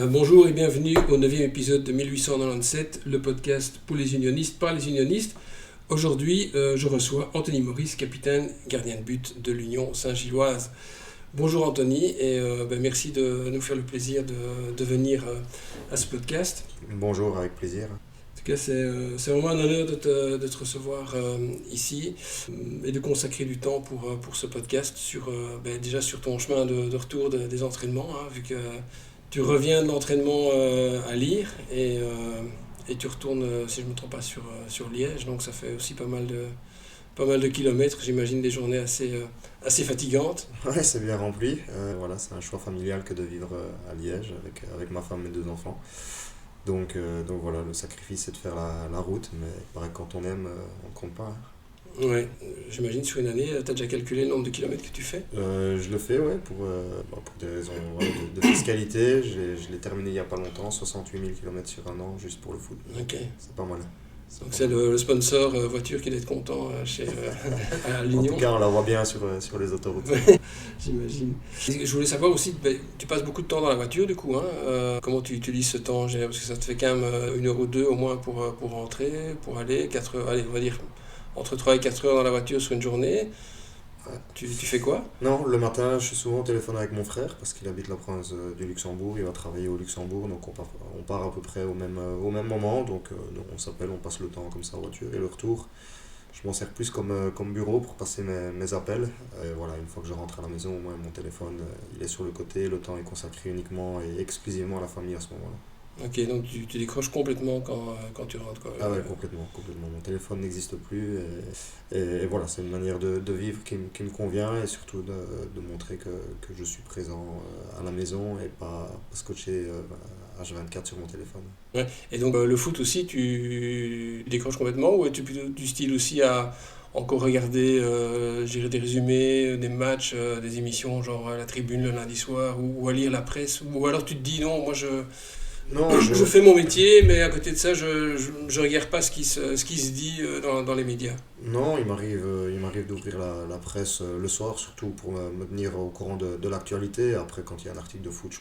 Bonjour et bienvenue au 9e épisode de 1897, le podcast pour les unionistes, par les unionistes. Aujourd'hui, je reçois Anthony Maurice, capitaine gardien de but de l'Union Saint-Gilloise. Bonjour Anthony et merci de nous faire le plaisir de venir à ce podcast. Bonjour, avec plaisir. En tout cas, c'est vraiment un honneur de te recevoir ici et de consacrer du temps pour ce podcast déjà sur ton chemin de retour des entraînements, vu que tu reviens de l'entraînement à Lire et tu retournes, si je ne me trompe pas, sur Liège. Donc ça fait aussi pas mal de kilomètres, j'imagine des journées assez fatigantes. Ouais, c'est bien rempli. C'est un choix familial que de vivre à Liège avec ma femme et 2 enfants. Donc voilà, le sacrifice c'est de faire la route, mais pareil, quand on aime, on ne compte pas. Ouais, j'imagine sur une année, tu as déjà calculé le nombre de kilomètres que tu fais? Je le fais, ouais, pour des raisons de fiscalité. Je l'ai terminé il n'y a pas longtemps, 68 000 km sur un an, juste pour le foot. Ok. C'est pas mal. Donc c'est le sponsor voiture qui doit être content à l'Union. En tout cas, on la voit bien sur les autoroutes. J'imagine. Je voulais savoir aussi, tu passes beaucoup de temps dans la voiture du coup, comment tu utilises ce temps? Parce que ça te fait quand même 1 heure ou 2 au moins pour rentrer, pour aller, 4 heures, allez, on va dire entre 3 et 4 heures dans la voiture sur une journée. Ouais. Tu fais quoi? Non, le matin, je suis souvent au téléphone avec mon frère parce qu'il habite la province du Luxembourg, il va travailler au Luxembourg, donc on part à peu près au même moment, donc on s'appelle, on passe le temps comme ça en voiture, et le retour, je m'en sers plus comme bureau pour passer mes appels. Voilà, une fois que je rentre à la maison, au moins mon téléphone, il est sur le côté, le temps est consacré uniquement et exclusivement à la famille à ce moment-là. Ok, donc tu décroches complètement quand tu rentres, quoi. Ah ouais, complètement. Mon téléphone n'existe plus et voilà, c'est une manière de vivre qui me convient et surtout de montrer que je suis présent à la maison et pas scotché H24 sur mon téléphone. Ouais. Et donc le foot aussi, tu décroches complètement ou es-tu plutôt du style aussi à encore regarder des résumés, des matchs, des émissions genre à la tribune le lundi soir ou à lire la presse ou alors tu te dis non, moi Non, je fais mon métier, mais à côté de ça, je regarde pas ce qui se dit dans les médias. Non, il m'arrive d'ouvrir la presse le soir, surtout pour me tenir au courant de l'actualité. Après, quand il y a un article de foot,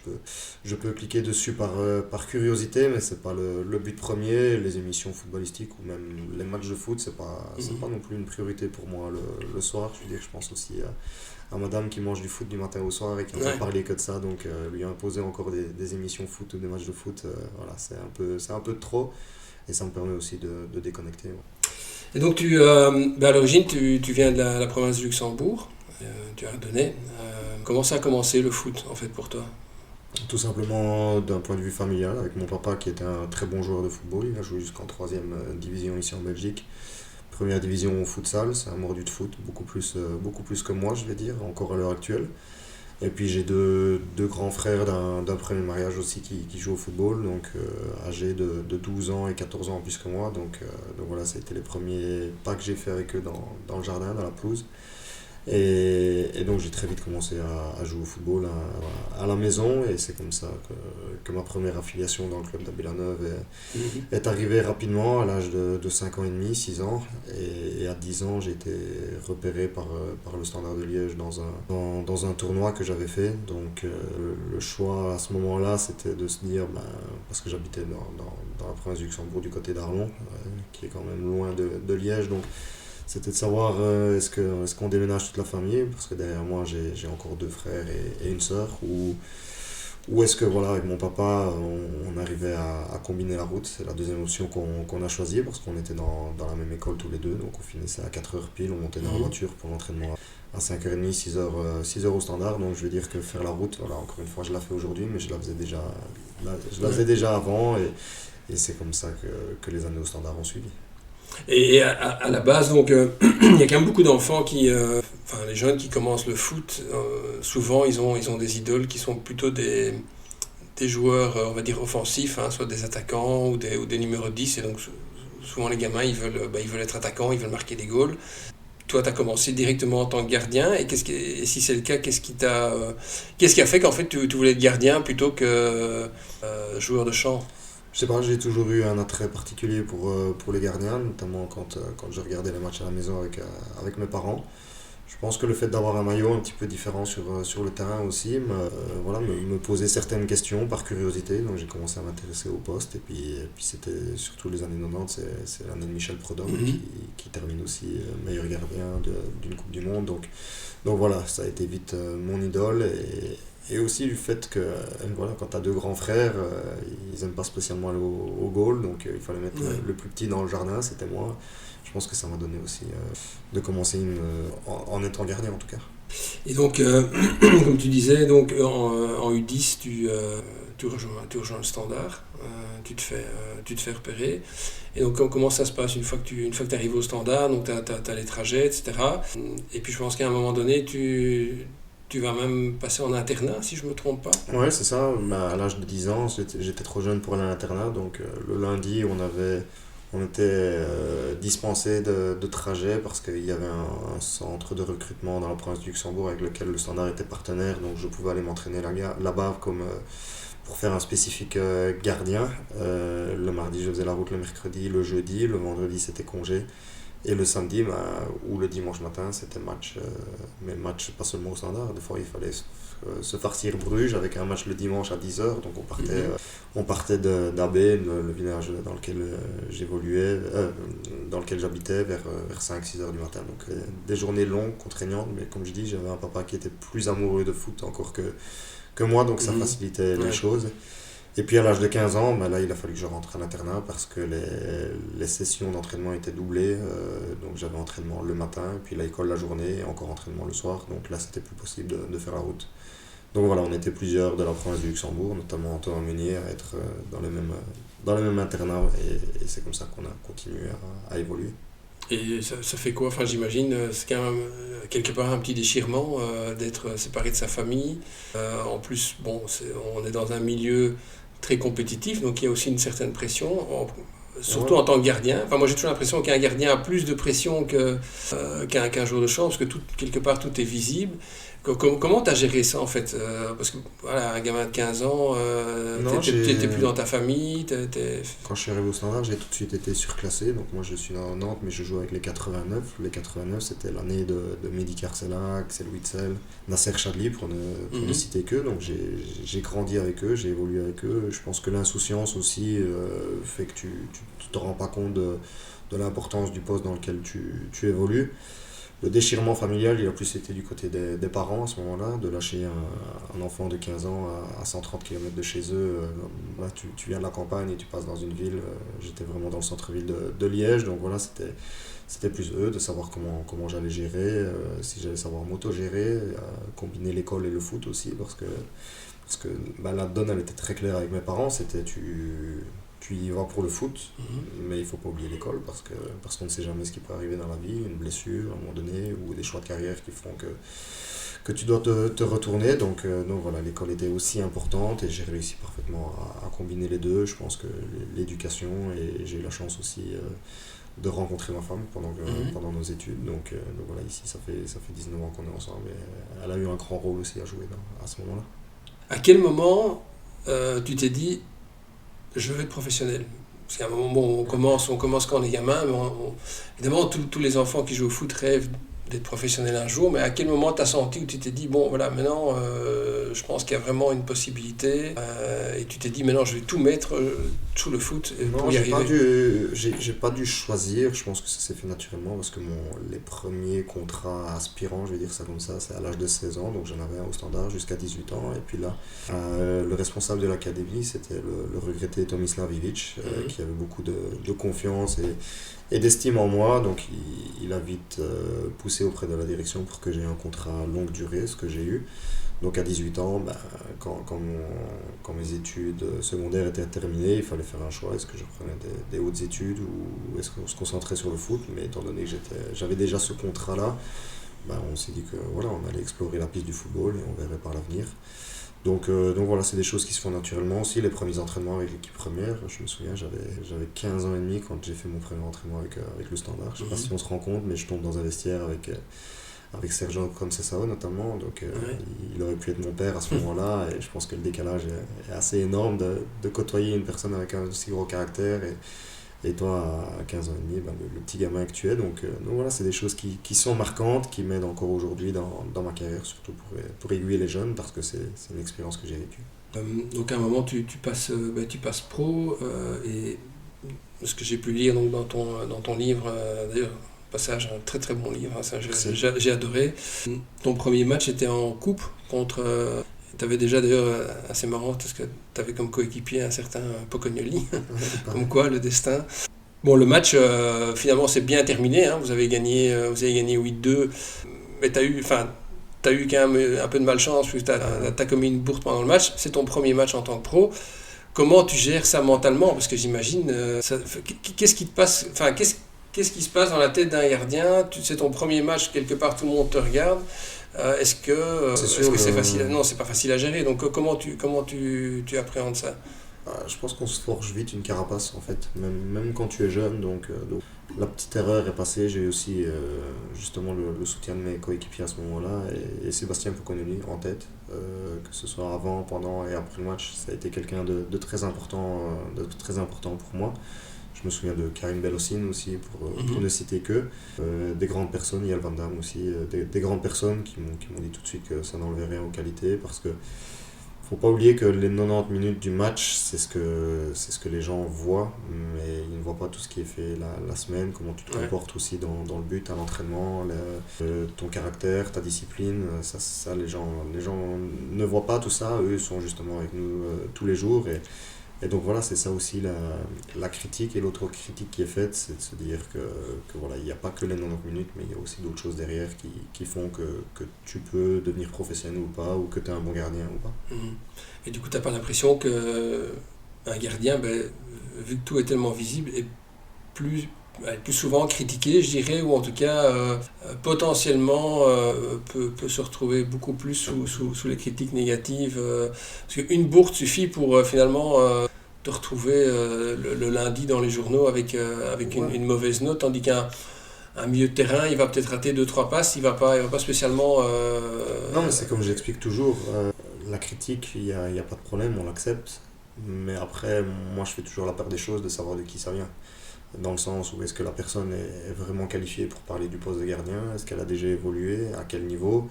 je peux cliquer dessus par curiosité, mais c'est pas le but premier. Les émissions footballistiques ou même les matchs de foot, c'est pas non plus une priorité pour moi le soir. Je veux dire, je pense aussi à madame qui mange du foot du matin au soir et qui ne peut parler que de ça, donc lui imposer encore des émissions foot ou des matchs de foot, voilà, c'est un peu de trop et ça me permet aussi de déconnecter. Ouais. Et donc à l'origine, tu viens de la province du Luxembourg, tu es ardennais. Comment ça a commencé le foot en fait pour toi? Tout simplement d'un point de vue familial, avec mon papa qui était un très bon joueur de football, il a joué jusqu'en 3e division ici en Belgique. Première division au futsal, c'est un mordu de foot, beaucoup plus que moi, je vais dire, encore à l'heure actuelle. Et puis j'ai deux grands frères d'un premier mariage aussi qui jouent au football, donc âgés de 12 ans et 14 ans plus que moi. Donc voilà, ça a été les premiers pas que j'ai fait avec eux dans le jardin, dans la pelouse. Et donc j'ai très vite commencé à jouer au football à la maison et c'est comme ça que ma première affiliation dans le club d'Abbelaneuve est arrivée rapidement à l'âge de 5 ans et demi, 6 ans et à 10 ans j'ai été repéré par le Standard de Liège dans un tournoi que j'avais fait. Donc le choix à ce moment-là c'était de se dire, parce que j'habitais dans la province du Luxembourg du côté d'Arlon, qui est quand même loin de Liège, donc c'était de savoir est-ce qu'on déménage toute la famille, parce que derrière moi j'ai encore 2 frères et une sœur, ou est-ce que voilà, avec mon papa on arrivait à combiner la route. C'est la deuxième option qu'on a choisie parce qu'on était dans la même école tous les deux, donc on finissait à 4h pile, on montait dans la voiture pour l'entraînement à 5h30, 6h au standard. Donc je veux dire que faire la route, voilà, encore une fois je la fais aujourd'hui, mais je la faisais déjà avant et c'est comme ça que les années au standard ont suivi. Et à la base, donc, il y a quand même beaucoup d'enfants les jeunes qui commencent le foot, souvent ils ont des idoles qui sont plutôt des joueurs, on va dire, offensifs, soit des attaquants ou des numéros 10, et donc souvent les gamins, ils veulent être attaquants, ils veulent marquer des goals. Toi, tu as commencé directement en tant que gardien, et si c'est le cas, qu'est-ce qui a fait qu'en fait tu voulais être gardien plutôt que joueur de champ? Je sais pas, j'ai toujours eu un attrait particulier pour les gardiens, notamment quand je regardais les matchs à la maison avec mes parents. Je pense que le fait d'avoir un maillot un petit peu différent sur le terrain aussi me posait certaines questions par curiosité. Donc j'ai commencé à m'intéresser au poste. Et puis c'était surtout les années 90, c'est l'année de Michel Prudhomme qui termine aussi meilleur gardien d'une Coupe du Monde. Donc voilà, ça a été vite mon idole. Et aussi du fait que quand tu as deux grands frères, ils n'aiment pas spécialement aller au goal. Donc il fallait mettre le plus petit dans le jardin, c'était moi. Je pense que ça m'a donné aussi de commencer en étant gardien en tout cas. Et donc, comme tu disais, donc, en U10, tu rejoins le Standard, tu te fais repérer. Et donc, comment ça se passe une fois que tu arrives au Standard, donc tu as les trajets, etc. Et puis je pense qu'à un moment donné, tu vas même passer en internat, si je ne me trompe pas. Ouais, c'est ça. À l'âge de 10 ans, j'étais trop jeune pour aller à l'internat. Donc le lundi, on était dispensé de trajet parce qu'il y avait un centre de recrutement dans la province du Luxembourg avec lequel le Standard était partenaire. Donc je pouvais aller m'entraîner là-bas comme pour faire un spécifique gardien. Le mardi, je faisais la route, le mercredi, le jeudi, le vendredi, c'était congé. Et le samedi ou le dimanche matin, c'était match. Mais match pas seulement au Standard. Des fois, il fallait se farcir Bruges avec un match le dimanche à 10h. Donc on partait d'Abbé, le village dans lequel j'évoluais, dans lequel j'habitais, vers 5-6h du matin. Donc des journées longues, contraignantes. Mais comme je dis, j'avais un papa qui était plus amoureux de foot encore que moi. Donc ça facilitait les choses. Et puis à l'âge de 15 ans, là il a fallu que je rentre à l'internat parce que les sessions d'entraînement étaient doublées. Donc j'avais entraînement le matin, et puis l'école la journée, et encore entraînement le soir. Donc là c'était plus possible de faire la route. Donc voilà, on était plusieurs de la province du Luxembourg, notamment Antoine Meunier, à être dans le même internat. Et c'est comme ça qu'on a continué à évoluer. Et ça fait quoi? Enfin, j'imagine, c'est quand même quelque part un petit déchirement d'être séparé de sa famille. En plus, bon, on est dans un milieu très compétitif, donc il y a aussi une certaine pression, surtout en tant que gardien. Enfin, moi j'ai toujours l'impression qu'un gardien a plus de pression qu'un joueur de champ, parce que quelque part tout est visible. Comment tu as géré ça en fait? Parce que voilà, un gamin de 15 ans, t'étais plus dans ta famille. Quand je suis arrivé au Standard, j'ai tout de suite été surclassé. Donc moi je suis dans Nantes, mais je joue avec les 89. Les 89, c'était l'année de Mehdi Carcella, Axel Witsel, Nasser Chadli, pour ne citer qu'eux. Donc j'ai grandi avec eux, j'ai évolué avec eux. Je pense que l'insouciance aussi fait que tu te rends pas compte de l'importance du poste dans lequel tu évolues. Le déchirement familial, il a plus été du côté des parents à ce moment-là, de lâcher un enfant de 15 ans à 130 km de chez eux. Là, tu viens de la campagne et tu passes dans une ville. J'étais vraiment dans le centre-ville de Liège, donc voilà, c'était plus eux de savoir comment j'allais gérer, si j'allais savoir m'auto-gérer, combiner l'école et le foot aussi, parce que la donne, elle était très claire avec mes parents, c'était tu y vas pour le foot, mais il ne faut pas oublier l'école parce qu'on ne sait jamais ce qui peut arriver dans la vie, une blessure à un moment donné ou des choix de carrière qui font que tu dois te retourner. Donc voilà, l'école était aussi importante et j'ai réussi parfaitement à combiner les deux. Je pense que l'éducation, et j'ai eu la chance aussi de rencontrer ma femme pendant nos études. Donc voilà, ici ça fait 19 ans qu'on est ensemble et elle a eu un grand rôle aussi à jouer à ce moment-là. À quel moment tu t'es dit je veux être professionnel? Parce qu'à un moment, bon, on commence quand on est gamin, mais évidemment, tous les enfants qui jouent au foot rêvent d'être professionnels un jour, mais à quel moment tu as senti où tu t'es dit, bon, voilà, maintenant, je pense qu'il y a vraiment une possibilité, et tu t'es dit, maintenant, je vais tout mettre sous le foot pour y arriver? J'ai pas dû choisir, je pense que ça s'est fait naturellement, parce que les premiers contrats aspirants, je vais dire ça comme ça, c'est à l'âge de 16 ans, donc j'en avais un au Standard jusqu'à 18 ans, et puis là, le responsable de l'académie, c'était le regretté Tomislav Ivic, qui avait beaucoup de confiance et d'estime en moi, donc il a vite poussé auprès de la direction pour que j'ai un contrat longue durée, ce que j'ai eu. Donc à 18 ans, quand mes études secondaires étaient terminées, il fallait faire un choix, est-ce que je prenais des hautes études ou est-ce qu'on se concentrait sur le foot, mais étant donné que j'avais déjà ce contrat-là, on s'est dit que voilà, on allait explorer la piste du football et on verrait par l'avenir. Donc voilà, c'est des choses qui se font naturellement aussi. Les premiers entraînements avec l'équipe première, je me souviens, j'avais 15 ans et demi quand j'ai fait mon premier entraînement avec le Standard. Je ne sais pas si on se rend compte, mais je tombe dans un vestiaire avec Sergio Conceição notamment. Donc il aurait pu être mon père à ce moment-là. Et je pense que le décalage est assez énorme de côtoyer une personne avec un si gros caractère Et toi, à 15 ans et demi, le petit gamin que tu es. Donc voilà, c'est des choses qui sont marquantes, qui m'aident encore aujourd'hui dans ma carrière, surtout pour aiguiller les jeunes, parce que c'est une expérience que j'ai vécue. Donc à un moment, tu passes pro, et ce que j'ai pu lire donc, dans ton livre, d'ailleurs, passage, un très très bon livre, hein, ça j'ai adoré. Ton premier match était en coupe contre... tu avais déjà d'ailleurs, assez marrant, parce que tu avais comme coéquipier un certain Pocognoli, comme quoi le destin... Bon, le match, finalement, c'est bien terminé, hein, vous avez gagné 8-2, mais tu as eu quand même un peu de malchance, parce que tu as commis une bourde pendant le match, c'est ton premier match en tant que pro. Comment tu gères ça mentalement? Parce que j'imagine, qu'est-ce qui te passe, qu'est-ce qui se passe dans la tête d'un gardien? C'est ton premier match, quelque part tout le monde te regarde. Est-ce que c'est facile? Non, c'est pas facile à gérer. Donc comment tu appréhendes ça? Je pense qu'on se forge vite une carapace en fait, même quand tu es jeune. Donc la petite erreur est passée. J'ai eu aussi justement le soutien de mes coéquipiers à ce moment-là et Sébastien Pocognoli en tête, que ce soit avant, pendant et après le match. Ça a été quelqu'un de très important pour moi. Je me souviens de Karim Belhosseine aussi, pour ne citer que. Des grandes personnes, Yal Van Damme aussi, des grandes personnes qui m'ont dit tout de suite que ça n'enlevait rien aux qualités, parce que faut pas oublier que les 90 minutes du match, c'est ce que les gens voient, mais ils ne voient pas tout ce qui est fait la semaine, comment tu te comportes aussi dans le but, à l'entraînement, ton caractère, ta discipline. Ça les gens ne voient pas tout ça. Eux sont justement avec nous tous les jours. Et donc voilà, c'est ça aussi la critique. Et l'autre critique qui est faite, c'est de se dire que voilà, il n'y a pas que les 90 minutes, mais il y a aussi d'autres choses derrière qui font que tu peux devenir professionnel ou pas, ou que tu es un bon gardien ou pas. Et du coup, tu n'as pas l'impression qu'un gardien, vu que tout est tellement visible, est plus souvent critiqué, je dirais, ou en tout cas potentiellement peut se retrouver beaucoup plus sous les critiques négatives. Parce qu'une bourde suffit pour finalement te retrouver le lundi dans les journaux avec une mauvaise note, tandis qu'un milieu de terrain, il va peut-être rater 2-3 passes, il va pas spécialement... Non, mais c'est comme j'explique toujours, la critique, il n'y a pas de problème, on l'accepte. Mais après, moi je fais toujours la part des choses, de savoir de qui ça vient. Dans le sens où est-ce que la personne est vraiment qualifiée pour parler du poste de gardien, est-ce qu'elle a déjà évolué, à quel niveau,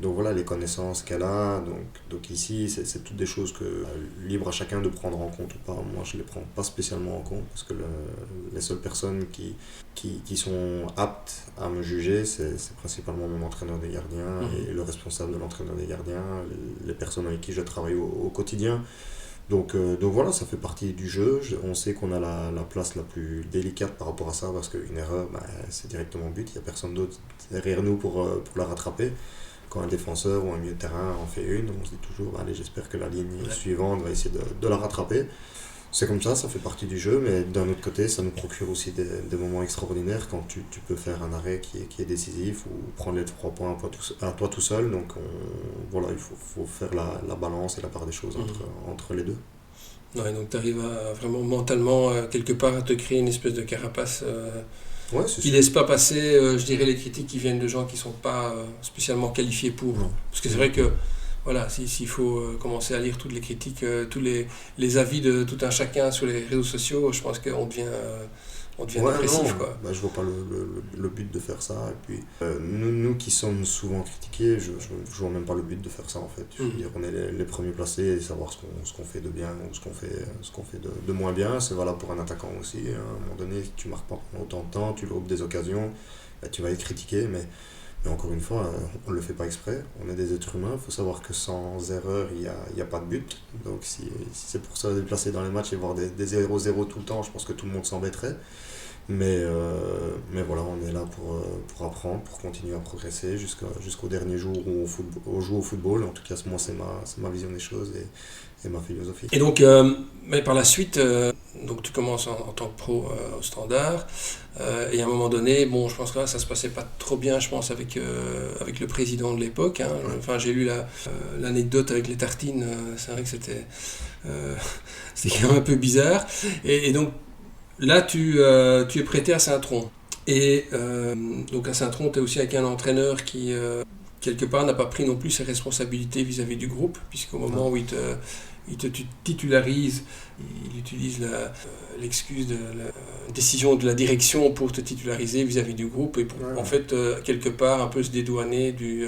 donc voilà les connaissances qu'elle a, donc ici c'est toutes des choses que libre à chacun de prendre en compte ou pas. Moi je les prends pas spécialement en compte, parce que les seules personnes qui sont aptes à me juger, c'est principalement mon entraîneur des gardiens et le responsable de l'entraîneur des gardiens, les personnes avec qui je travaille au quotidien. Donc voilà, ça fait partie du jeu. On sait qu'on a la place la plus délicate par rapport à ça, parce qu'une erreur, c'est directement but. Il n'y a personne d'autre derrière nous pour la rattraper. Quand un défenseur ou un milieu de terrain en fait une, on se dit toujours, allez, j'espère que la ligne suivante va essayer de la rattraper. C'est comme ça fait partie du jeu, mais d'un autre côté, ça nous procure aussi des moments extraordinaires quand tu peux faire un arrêt qui est décisif, ou prendre les 3 points à toi tout seul. Donc voilà, il faut faire la balance et la part des choses entre les deux. Ouais, donc tu arrives à vraiment mentalement, quelque part, à te créer une espèce de carapace qui ne laisse pas passer, je dirais, les critiques qui viennent de gens qui ne sont pas spécialement qualifiés pour. Parce que c'est vrai que voilà, s'il faut commencer à lire toutes les critiques, tous les avis de tout un chacun sur les réseaux sociaux, je pense qu'on devient dépressif. Quoi. Je vois pas le but de faire ça. Et puis, nous qui sommes souvent critiqués, je vois même pas le but de faire ça en fait. Je veux dire, on est les premiers placés et savoir ce qu'on fait de bien ou ce qu'on fait de moins bien. C'est valable pour un attaquant aussi. À un moment donné, si tu marques pas pendant autant de temps, tu loupes des occasions, tu vas être critiqué. Mais encore une fois, on ne le fait pas exprès, on est des êtres humains, il faut savoir que sans erreur, il n'y a pas de but. Donc si c'est pour se déplacer dans les matchs et voir des 0-0 tout le temps, je pense que tout le monde s'embêterait. Mais voilà, on est là pour apprendre, pour continuer à progresser jusqu'au dernier jour où on joue au football. En tout cas, moi, c'est ma vision des choses et ma philosophie. Et donc, mais par la suite, donc tu commences en tant que pro au Standard, et à un moment donné, bon, je pense que là, ça se passait pas trop bien, je pense, avec le président de l'époque. Hein. Enfin, j'ai lu l'anecdote avec les tartines, c'est vrai que c'était quand même un peu bizarre. Et donc, là, tu es prêté à Saint-Tron. Et donc à Saint-Tron, tu es aussi avec un entraîneur qui, quelque part, n'a pas pris non plus ses responsabilités vis-à-vis du groupe, puisqu'au moment où il il te titularise, il utilise l'excuse de la décision de la direction pour te titulariser vis-à-vis du groupe et pour, en fait, quelque part, un peu se dédouaner du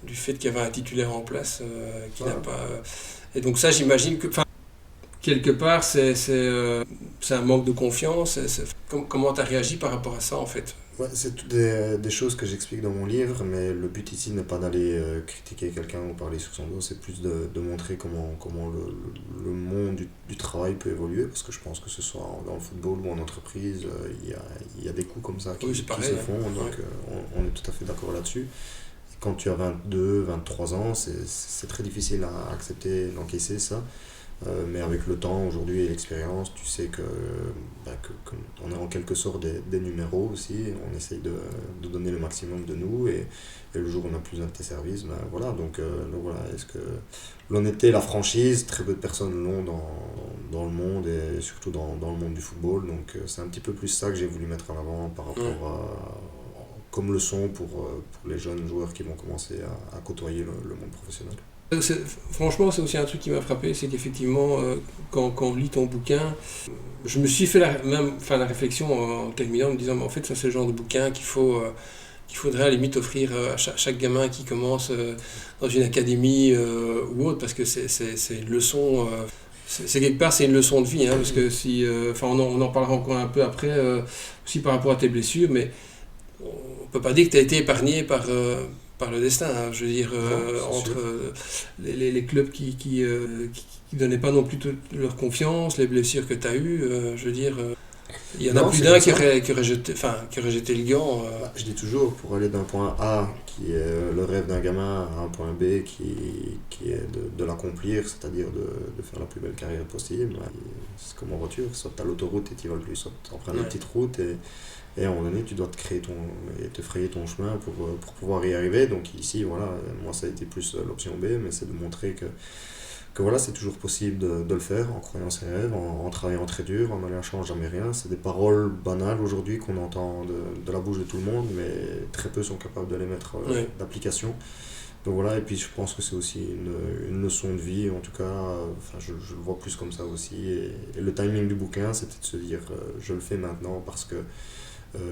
fait qu'il y avait un titulaire en place qui n'a pas... Et donc ça, j'imagine que... Quelque part, c'est un manque de confiance. Comment tu as réagi par rapport à ça, en fait? Ouais, c'est toutes des choses que j'explique dans mon livre, mais le but ici n'est pas d'aller critiquer quelqu'un ou parler sur son dos, c'est plus de montrer comment le monde du travail peut évoluer, parce que je pense que ce soit dans le football ou en entreprise, il y a des coups comme ça qui se font, donc on est tout à fait d'accord là-dessus. Quand tu as 22, 23 ans, c'est très difficile à accepter, d'encaisser ça. Mais avec le temps aujourd'hui et l'expérience, tu sais qu'on est en quelque sorte des numéros aussi. On essaye de donner le maximum de nous et le jour où on n'a plus besoin de tes services, voilà. Donc voilà, est-ce que l'honnêteté, la franchise, très peu de personnes l'ont dans le monde et surtout dans le monde du football. Donc c'est un petit peu plus ça que j'ai voulu mettre en avant par rapport comme leçon pour les jeunes joueurs qui vont commencer à côtoyer le monde professionnel. Franchement, c'est aussi un truc qui m'a frappé, c'est qu'effectivement, quand on lit ton bouquin, je me suis fait la réflexion en terminant, en me disant, mais en fait, ça c'est le genre de bouquin qu'il faudrait à la limite offrir à chaque gamin qui commence dans une académie ou autre, parce que c'est une leçon, c'est quelque part c'est une leçon de vie, hein, parce que si, on en parlera encore un peu après, aussi par rapport à tes blessures, mais on peut pas dire que tu as été épargné par le destin, hein. Je veux dire, entre les clubs qui donnaient pas non plus toute leur confiance, les blessures que tu as eues, je veux dire, il y en a plus d'un qui aurait jeté le gant. Je dis toujours, pour aller d'un point A, qui est le rêve d'un gamin, à un point B, qui est de l'accomplir, c'est-à-dire de faire la plus belle carrière possible, c'est comme en voiture, soit tu as l'autoroute et tu vas le plus, soit tu prends une petite route et à un moment donné, tu dois te frayer ton chemin pour pouvoir y arriver. Donc ici, voilà, moi ça a été plus l'option B, mais c'est de montrer que voilà, c'est toujours possible de le faire en croyant ses rêves, en travaillant très dur, en ne lâchant jamais rien. C'est des paroles banales aujourd'hui qu'on entend de la bouche de tout le monde, mais très peu sont capables de les mettre d'application. Donc voilà, et puis je pense que c'est aussi une leçon de vie, en tout cas, je le vois plus comme ça aussi. Et le timing du bouquin, c'était de se dire, je le fais maintenant parce que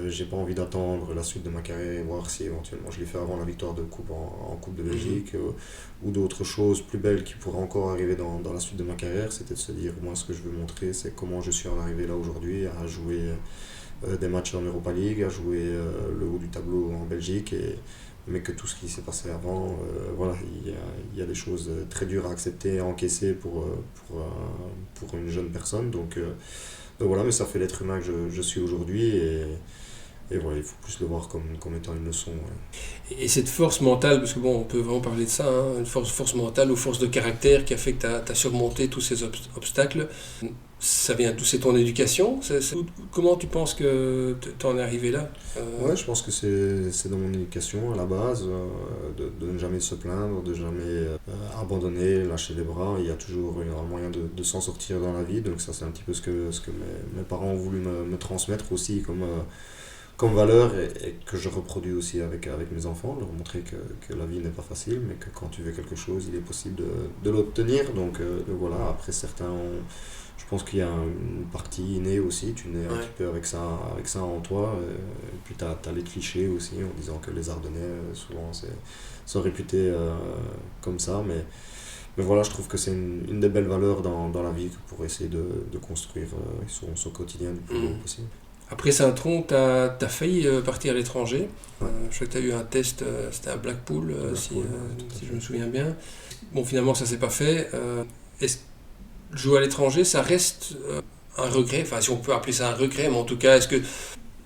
j'ai pas envie d'attendre la suite de ma carrière et voir si éventuellement je l'ai fait avant la victoire de coupe en Coupe de Belgique ou d'autres choses plus belles qui pourraient encore arriver dans la suite de ma carrière. C'était de se dire, moi ce que je veux montrer, c'est comment je suis en arrivé là aujourd'hui, à jouer des matchs en Europa League, à jouer le haut du tableau en Belgique, mais que tout ce qui s'est passé avant, voilà, il y a des choses très dures à accepter, à encaisser pour une jeune personne. Donc voilà, mais ça fait l'être humain que je suis aujourd'hui et voilà, il faut plus le voir comme étant une leçon. Ouais. Et cette force mentale, parce que bon, on peut vraiment parler de ça, hein, une force mentale ou force de caractère qui a fait que tu as surmonté tous ces obstacles, ça vient d'où? C'est ton éducation? Comment tu penses que tu en es arrivé là? Ouais, je pense que c'est dans mon éducation à la base, de ne jamais se plaindre, de jamais abandonner, lâcher les bras. Il y a toujours un moyen de s'en sortir dans la vie, donc ça c'est un petit peu ce que mes parents ont voulu me transmettre aussi comme valeur et que je reproduis aussi avec mes enfants, leur montrer que la vie n'est pas facile, mais que quand tu veux quelque chose, il est possible de l'obtenir. Donc voilà, après certains je pense qu'il y a une partie innée aussi, tu nais un petit peu avec ça en toi, et puis tu as les clichés aussi en disant que les Ardennais souvent sont réputés comme ça, mais voilà, je trouve que c'est une des belles valeurs dans la vie pour essayer de construire son quotidien du plus beau possible. Après Saint-Tron, tu as failli partir à l'étranger. Je crois que tu as eu un test, c'était à Blackpool, si je me souviens bien. Bon, finalement, ça s'est pas fait. Est-ce que jouer à l'étranger, ça reste un regret? Enfin, si on peut appeler ça un regret, mais en tout cas, est-ce que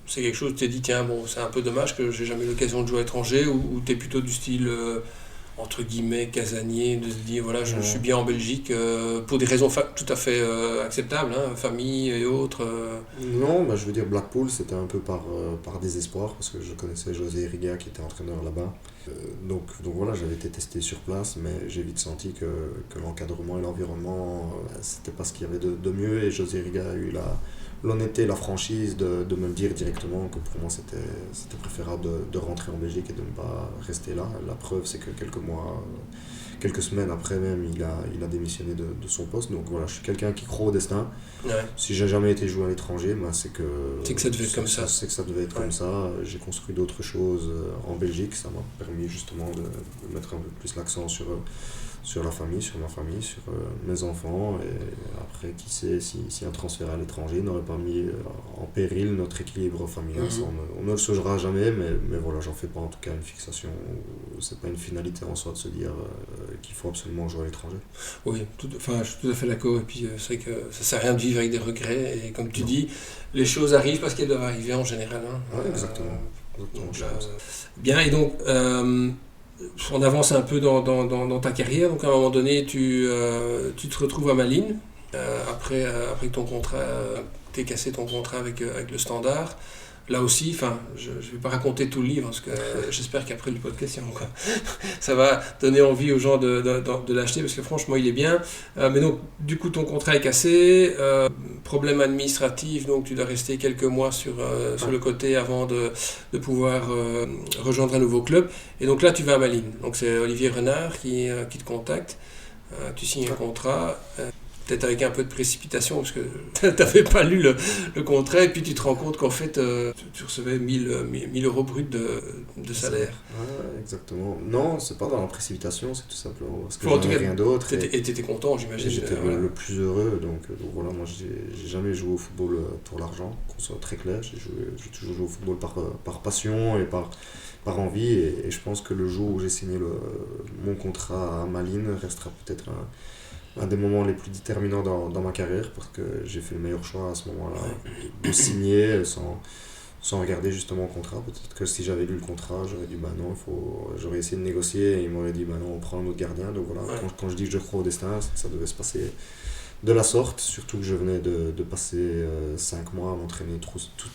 c'est quelque chose où tu t'es dit, tiens, bon, c'est un peu dommage que j'ai jamais eu l'occasion de jouer à l'étranger, ou tu es plutôt du style... entre guillemets casanier, de se dire voilà je suis bien en Belgique pour des raisons tout à fait acceptables, hein, famille et autres. Non, je veux dire Blackpool c'était un peu par désespoir parce que je connaissais José Riga qui était entraîneur là-bas, donc voilà, j'avais été testé sur place, mais j'ai vite senti que l'encadrement et l'environnement c'était pas ce qu'il y avait de mieux, et José Riga a eu l'honnêteté, la franchise de me le dire directement que pour moi c'était préférable de rentrer en Belgique et de ne pas rester là. La preuve, c'est que quelques semaines après même, il a démissionné de son poste. Donc voilà, je suis quelqu'un qui croit au destin. Ouais. Si j'ai jamais été joué à l'étranger, c'est que ça devait être comme ça. C'est que ça devait être comme ça. J'ai construit d'autres choses en Belgique. Ça m'a permis justement de mettre un peu plus l'accent sur la famille, sur ma famille, sur mes enfants. Et après, qui sait si un transfert à l'étranger n'aurait pas mis en péril notre équilibre familial. Ça, on ne le saura jamais, mais voilà, j'en fais pas en tout cas une fixation. C'est pas une finalité en soi de se dire qu'il faut absolument jouer à l'étranger. Oui, je suis tout à fait d'accord. Et puis c'est vrai que ça sert à rien de vivre avec des regrets. Et comme tu dis, les choses arrivent parce qu'elles doivent arriver en général. Hein. Ouais, exactement. Bien, et donc on avance un peu dans ta carrière. Donc à un moment donné, tu te retrouves à Malines après que ton contrat, t'aies cassé ton contrat avec le Standard. Là aussi, je ne vais pas raconter tout le livre parce que j'espère qu'après le podcast, ça va donner envie aux gens de l'acheter parce que franchement, il est bien. Mais donc, du coup, ton contrat est cassé, problème administratif, donc tu dois rester quelques mois sur le côté avant de pouvoir rejoindre un nouveau club. Et donc là, tu vas à Malines. Donc c'est Olivier Renard qui te contacte. Tu signes un contrat. Peut-être avec un peu de précipitation parce que tu n'avais pas lu le contrat et puis tu te rends compte qu'en fait tu recevais 1000 euros bruts de salaire. Ouais, exactement. Non, c'est pas dans la précipitation, c'est tout simplement parce que j'avais rien d'autre. Et tu étais content, j'imagine. J'étais le plus heureux, donc voilà, moi j'ai jamais joué au football pour l'argent, qu'on soit très clair. J'ai toujours joué au football par passion et par envie et je pense que le jour où j'ai signé mon contrat à Malines restera peut-être un des moments les plus déterminants dans ma carrière parce que j'ai fait le meilleur choix à ce moment-là de signer sans regarder justement le contrat. Peut-être que si j'avais lu le contrat, j'aurais dit non, j'aurais essayé de négocier et il m'aurait dit non, on prend un autre gardien. Donc voilà, quand je dis que je crois au destin, c'est que ça devait se passer de la sorte, surtout que je venais de passer 5 mois à m'entraîner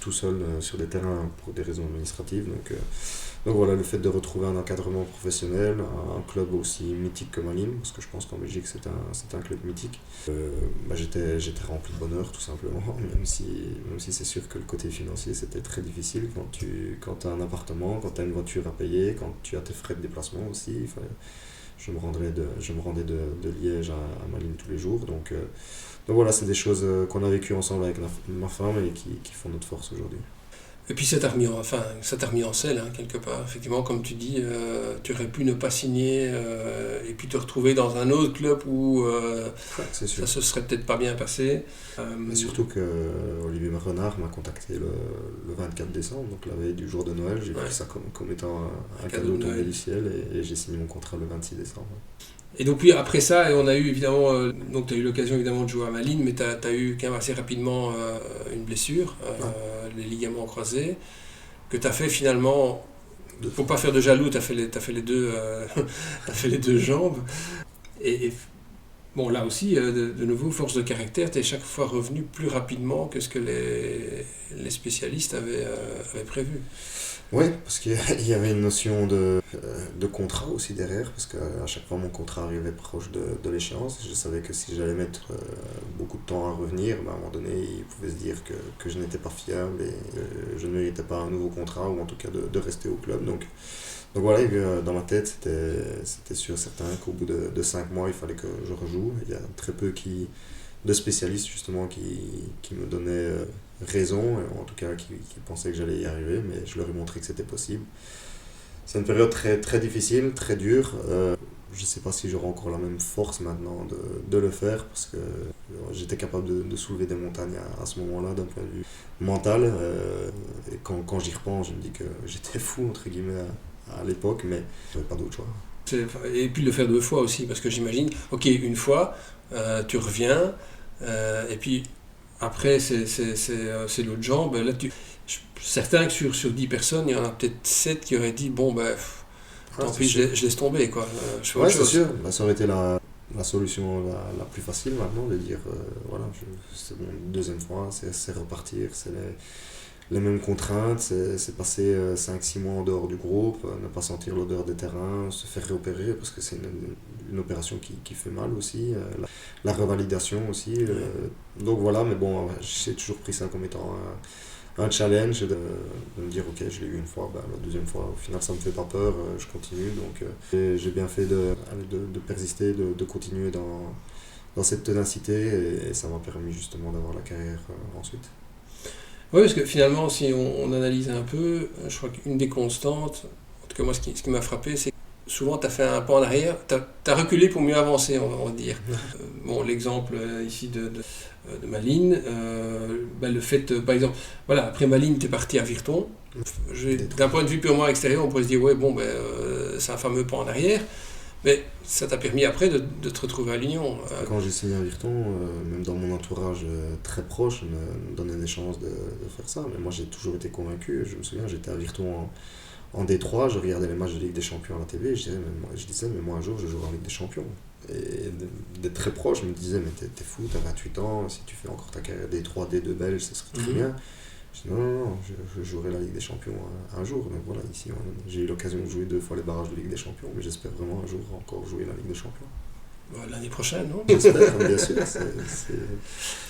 tout seul sur des terrains pour des raisons administratives. Donc voilà, le fait de retrouver un encadrement professionnel, un club aussi mythique que Malines, parce que je pense qu'en Belgique c'est un club mythique, j'étais rempli de bonheur tout simplement, même si c'est sûr que le côté financier c'était très difficile quand tu as un appartement, quand tu as une voiture à payer, quand tu as tes frais de déplacement aussi. Je me rendais de Liège à Malines tous les jours, donc voilà, c'est des choses qu'on a vécues ensemble avec ma femme et qui font notre force aujourd'hui. Et puis ça t'a remis en selle, quelque part. Effectivement, comme tu dis, tu aurais pu ne pas signer et puis te retrouver dans un autre club où ça se serait peut-être pas bien passé. Mais surtout que Olivier Renard m'a contacté le 24 décembre, donc la veille du jour de Noël. J'ai pris ça comme étant un cadeau tombé du ciel et j'ai signé mon contrat le 26 décembre. Et donc puis après ça, on a eu évidemment, donc tu as eu l'occasion évidemment de jouer à Malines, mais tu as eu quand même assez rapidement une blessure, les ligaments croisés, que tu as fait finalement, pour pas faire de jaloux, tu as fait les deux, t'as fait les deux jambes. Et bon, là aussi, de nouveau, force de caractère, tu es chaque fois revenu plus rapidement que ce que les spécialistes avaient prévu. Oui, parce qu'il y avait une notion de contrat aussi derrière, parce qu'à chaque fois mon contrat arrivait proche de l'échéance. Je savais que si j'allais mettre beaucoup de temps à revenir, à un moment donné, il pouvait se dire que je n'étais pas fiable et que je ne méritais pas un nouveau contrat, ou en tout cas de rester au club. Donc voilà, dans ma tête, c'était sûr et certain qu'au bout de 5 mois, il fallait que je rejoue. Il y a très peu de spécialistes justement qui me donnaient raison, en tout cas qui pensaient que j'allais y arriver, mais je leur ai montré que c'était possible. C'est une période très, très difficile, très dure. Je ne sais pas si j'aurai encore la même force maintenant de le faire, parce que j'étais capable de soulever des montagnes à ce moment-là d'un point de vue mental. Et quand j'y repense, je me dis que j'étais fou, entre guillemets, à l'époque, mais je n'avais pas d'autre choix. Et puis de le faire 2 fois aussi, parce que j'imagine, ok, une fois, tu reviens, et puis après c'est l'autre jambe. Là, je suis certain que sur 10 personnes, il y en a peut-être 7 qui auraient dit bon, tant pis, je laisse tomber, quoi. Je fais autre chose. C'est sûr, ça aurait été la solution la plus facile maintenant, de dire voilà, c'est mon 2e fois, c'est repartir, c'est les mêmes contraintes, c'est passer 5-6 mois en dehors du groupe, ne pas sentir l'odeur des terrains, se faire réopérer parce que c'est une opération qui fait mal aussi, la revalidation aussi. Donc voilà, mais bon, j'ai toujours pris ça comme étant un challenge de me dire ok, je l'ai eu une fois, la deuxième fois, au final ça me fait pas peur, je continue. Donc j'ai bien fait de persister, de continuer dans cette ténacité et ça m'a permis justement d'avoir la carrière ensuite. Oui, parce que finalement, si on analyse un peu, je crois qu'une des constantes, en tout cas moi ce qui m'a frappé, c'est que souvent tu as fait un pas en arrière, tu as reculé pour mieux avancer, on va dire. Bon, l'exemple ici de Malines, le fait, par exemple, voilà, après Malines, tu es parti à Virton. D'un point de vue purement extérieur, on pourrait se dire, ouais, bon, c'est un fameux pas en arrière. Mais ça t'a permis après de te retrouver à l'Union. Quand j'ai signé à Virton, même dans mon entourage très proche, me donnait des chances de faire ça. Mais moi j'ai toujours été convaincu. Je me souviens, j'étais à Virton en D3, je regardais les matchs de Ligue des Champions à la TV, je disais, mais moi un jour je jouerai en Ligue des Champions. Et d'être très proche, je me disais, mais t'es fou, t'as 28 ans, si tu fais encore ta carrière D3, D2 belge, ça serait très bien. Je dis non, je jouerai la Ligue des Champions un jour. Donc voilà, ici j'ai eu l'occasion de jouer 2 fois les barrages de Ligue des Champions, mais j'espère vraiment un jour encore jouer la Ligue des Champions. L'année prochaine, non? J'espère, bien sûr.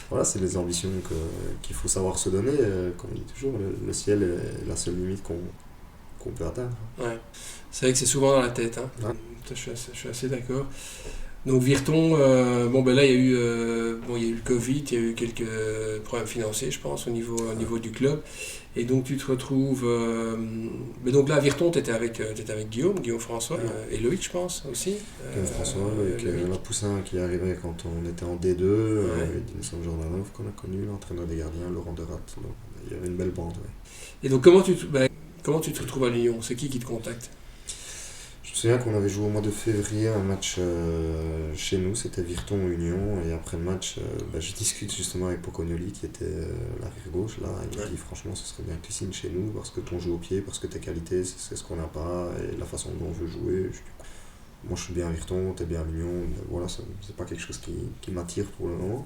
Voilà, c'est les ambitions qu'il faut savoir se donner. Comme on dit toujours, le ciel est la seule limite qu'on peut atteindre. Ouais. C'est vrai que c'est souvent dans la tête. Hein. Ouais. Je suis assez d'accord. Donc Virton, là il y a eu le Covid, il y a eu quelques problèmes financiers, je pense, au niveau du club. Et donc tu te retrouves. Mais donc là à Virton, tu étais avec Guillaume François, et Loïc, je pense aussi. François, avec la Poussin qui arrivait quand on était en D2, Dinson Jordanov qu'on a connu, l'entraîneur des gardiens, Laurent Derat. Donc il y avait une belle bande. Ouais. Et donc comment tu te retrouves à Lyon? C'est qui te contacte? Je me souviens qu'on avait joué au mois de février un match chez nous, c'était Virton-Union, et après le match, je discute justement avec Pocognoli qui était l'arrière gauche, là, il m'a dit franchement ce serait bien que tu signes chez nous parce que ton jeu au pied, parce que tes qualités c'est ce qu'on n'a pas, et la façon dont on veut jouer. Moi je suis bien à Virton, t'es bien à l'Union, voilà, c'est pas quelque chose qui m'attire pour le moment.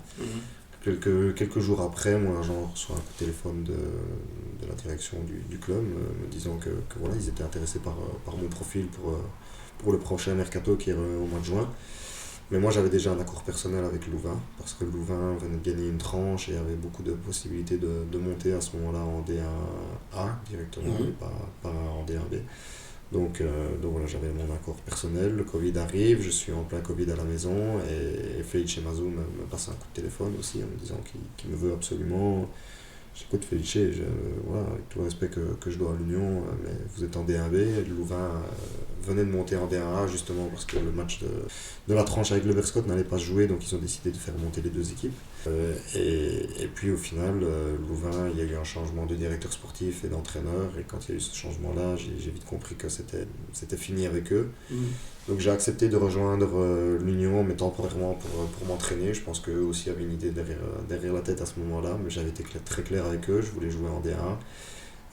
Quelques jours après, mon agent reçoit un coup de téléphone de la direction du club me disant que voilà, ils étaient intéressés par mon profil pour le prochain mercato qui est au mois de juin. Mais moi j'avais déjà un accord personnel avec Louvain, parce que Louvain venait de gagner une tranche et avait beaucoup de possibilités de monter à ce moment-là en D1A directement, et pas en D1B. Donc voilà, j'avais mon accord personnel, le Covid arrive, je suis en plein Covid à la maison et Felice Mazou me passe un coup de téléphone aussi en me disant qu'il me veut absolument. J'écoute Felice, voilà, avec tout le respect que je dois à l'Union, mais vous êtes en D1B, Louvain venait de monter en D1A justement parce que le match de la tranche avec le Berscott n'allait pas se jouer, donc ils ont décidé de faire monter les deux équipes. Et puis au final, Louvain, il y a eu un changement de directeur sportif et d'entraîneur, et quand il y a eu ce changement-là, j'ai vite compris que c'était fini avec eux. Donc j'ai accepté de rejoindre l'Union, mais temporairement pour m'entraîner. Je pense qu'eux aussi avaient une idée derrière la tête à ce moment-là, mais j'avais été très clair avec eux, je voulais jouer en D1.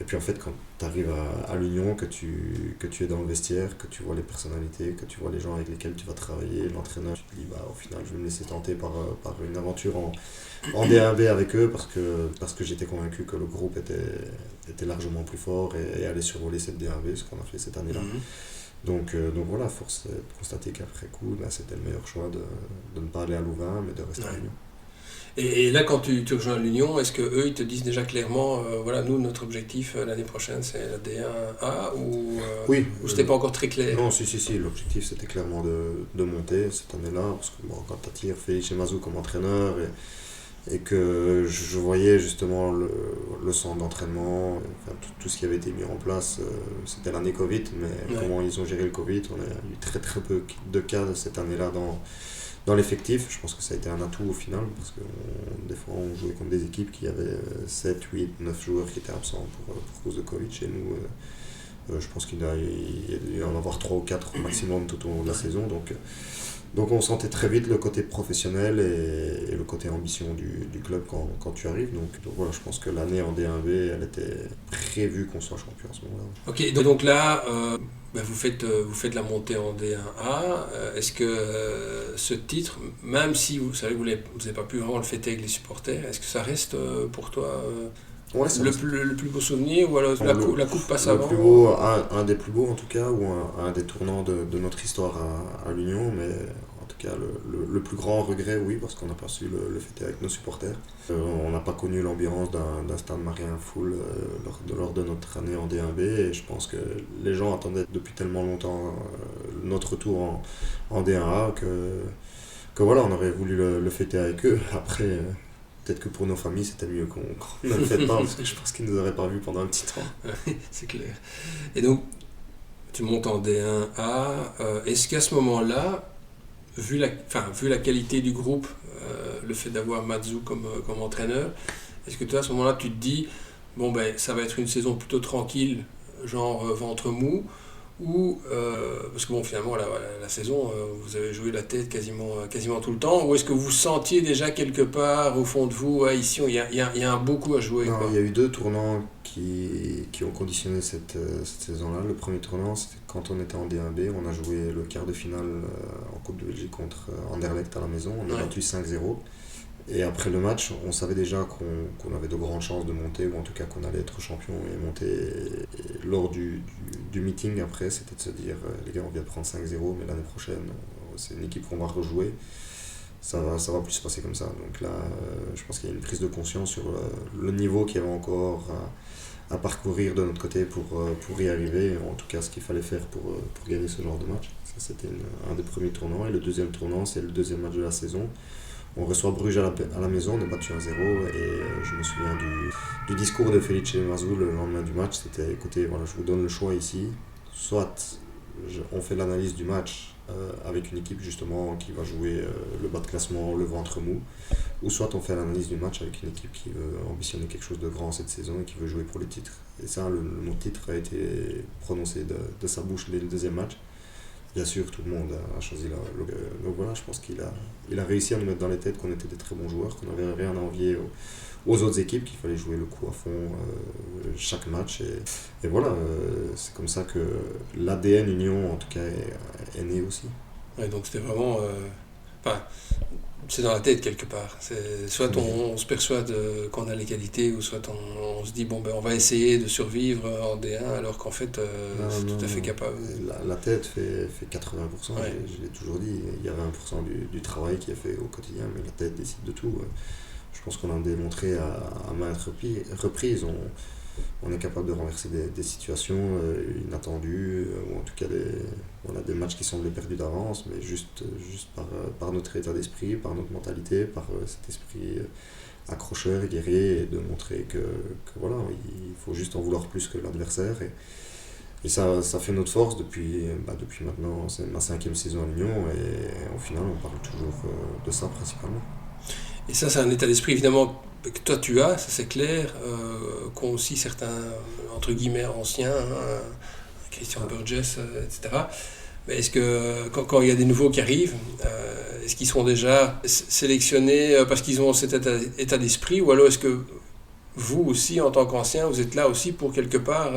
Et puis en fait, quand tu arrives à l'Union, que tu es dans le vestiaire, que tu vois les personnalités, que tu vois les gens avec lesquels tu vas travailler, l'entraîneur, tu te dis au final je vais me laisser tenter par une aventure en D1B avec eux parce que j'étais convaincu que le groupe était largement plus fort et allait survoler cette D1B, ce qu'on a fait cette année-là. Donc voilà, force est de constater qu'après coup, c'était le meilleur choix de ne pas aller à Louvain, mais de rester à l'Union. Et là, quand tu rejoins l'Union, est-ce qu'eux, ils te disent déjà clairement, nous, notre objectif l'année prochaine, c'est la D1A ou c'était pas encore très clair? Non, si, l'objectif c'était clairement de monter cette année-là, parce que quand tu attires Felice Mazou comme entraîneur et que je voyais justement le centre d'entraînement, enfin, tout ce qui avait été mis en place, c'était l'année Covid, mais comment ils ont géré le Covid, on a eu très très peu de cas cette année-là dans l'effectif. Je pense que ça a été un atout au final, parce que des fois on jouait contre des équipes qui avaient 7, 8, 9 joueurs qui étaient absents pour cause de Covid chez nous. Je pense qu'il y a dû en avoir 3 ou 4 au maximum tout au long de la saison. Donc on sentait très vite le côté professionnel et le côté ambition du club quand tu arrives. Donc voilà, je pense que l'année en D1B, elle était prévue qu'on soit champion à ce moment-là. Ok, donc là, vous faites la montée en D1A. Est-ce que ce titre, même si vous savez que vous n'avez pas pu vraiment le fêter avec les supporters, est-ce que ça reste pour toi Ouais, le plus beau souvenir, ou alors la coupe passe le avant? plus beau, un des plus beaux en tout cas, ou un des tournants de notre histoire à l'Union, mais en tout cas le plus grand regret, oui, parce qu'on n'a pas su le fêter avec nos supporters. On n'a pas connu l'ambiance d'un stade Marien full lors de notre année en D1B, et je pense que les gens attendaient depuis tellement longtemps notre retour en D1A que voilà, on aurait voulu le fêter avec eux. Après, peut-être que pour nos familles, c'était mieux qu'on ne le fête pas, parce que je pense qu'ils ne nous auraient pas vus pendant un petit temps. C'est clair. Et donc, tu montes en D1A. Est-ce qu'à ce moment-là, vu la qualité du groupe, le fait d'avoir Matsu comme entraîneur, est-ce que toi, à ce moment-là, tu te dis, bon, ben, ça va être une saison plutôt tranquille, genre ventre mou, ou, parce que bon, finalement, la saison, vous avez joué la tête quasiment tout le temps, ou est-ce que vous sentiez déjà quelque part, au fond de vous, ouais, ici, il y a un beau coup à jouer, Non, quoi. il y a eu deux tournants qui ont conditionné cette saison-là. Le premier tournant, c'était quand on était en D1B, on a joué le quart de finale en Coupe de Belgique contre Anderlecht à la maison, on a Ouais. battu 5-0. Et après le match, on savait déjà qu'on avait de grandes chances de monter, ou en tout cas qu'on allait être champion et monter. Et lors du meeting après, c'était de se dire, les gars, on vient de prendre 5-0, mais l'année prochaine, c'est une équipe qu'on va rejouer. Ça va plus se passer comme ça. Donc là, je pense qu'il y a une prise de conscience sur le niveau qu'il y avait encore à parcourir de notre côté pour y arriver, en tout cas ce qu'il fallait faire pour gagner ce genre de match. Ça, c'était un des premiers tournants. Et le deuxième tournant, c'est le deuxième match de la saison. On reçoit Bruges à la maison, on est battu 1-0, et je me souviens du discours de Felice Mazou le lendemain du match. C'était, écoutez, voilà, je vous donne le choix ici, soit on fait l'analyse du match avec une équipe justement qui va jouer le bas de classement, le ventre mou, ou soit on fait l'analyse du match avec une équipe qui veut ambitionner quelque chose de grand cette saison et qui veut jouer pour le titre. Et ça, le mot titre a été prononcé de sa bouche dès le deuxième match. Bien sûr, tout le monde a choisi donc voilà, je pense qu'il a réussi à nous mettre dans les têtes qu'on était des très bons joueurs, qu'on n'avait rien à envier aux autres équipes, qu'il fallait jouer le coup à fond chaque match. Et voilà, c'est comme ça que l'ADN Union, en tout cas, est né aussi. Ouais, donc c'était vraiment... c'est dans la tête quelque part. Soit on se persuade qu'on a les qualités, ou soit on se dit, bon, ben, on va essayer de survivre en D1, alors qu'en fait, c'est tout à fait capable. La tête fait 80%, Ouais. je l'ai toujours dit. Il y a 20% du travail qui est fait au quotidien, mais la tête décide de tout. Je pense qu'on a démontré à maintes reprises. On est capable de renverser des situations inattendues, ou en tout cas des matchs qui semblaient perdus d'avance, mais juste par notre état d'esprit, par notre mentalité, par cet esprit accrocheur et guerrier, et de montrer que voilà, il faut juste en vouloir plus que l'adversaire. Et ça fait notre force depuis maintenant, c'est ma 5e saison à l'Union, et au final, on parle toujours de ça principalement. Et ça, c'est un état d'esprit, évidemment, que toi tu as, ça c'est clair, qu'ont aussi certains, entre guillemets, anciens, hein, Christian Burgess, etc. Mais est-ce que quand il y a des nouveaux qui arrivent, est-ce qu'ils sont déjà sélectionnés parce qu'ils ont cet état d'esprit, ou alors est-ce que vous aussi, en tant qu'anciens, vous êtes là aussi pour quelque part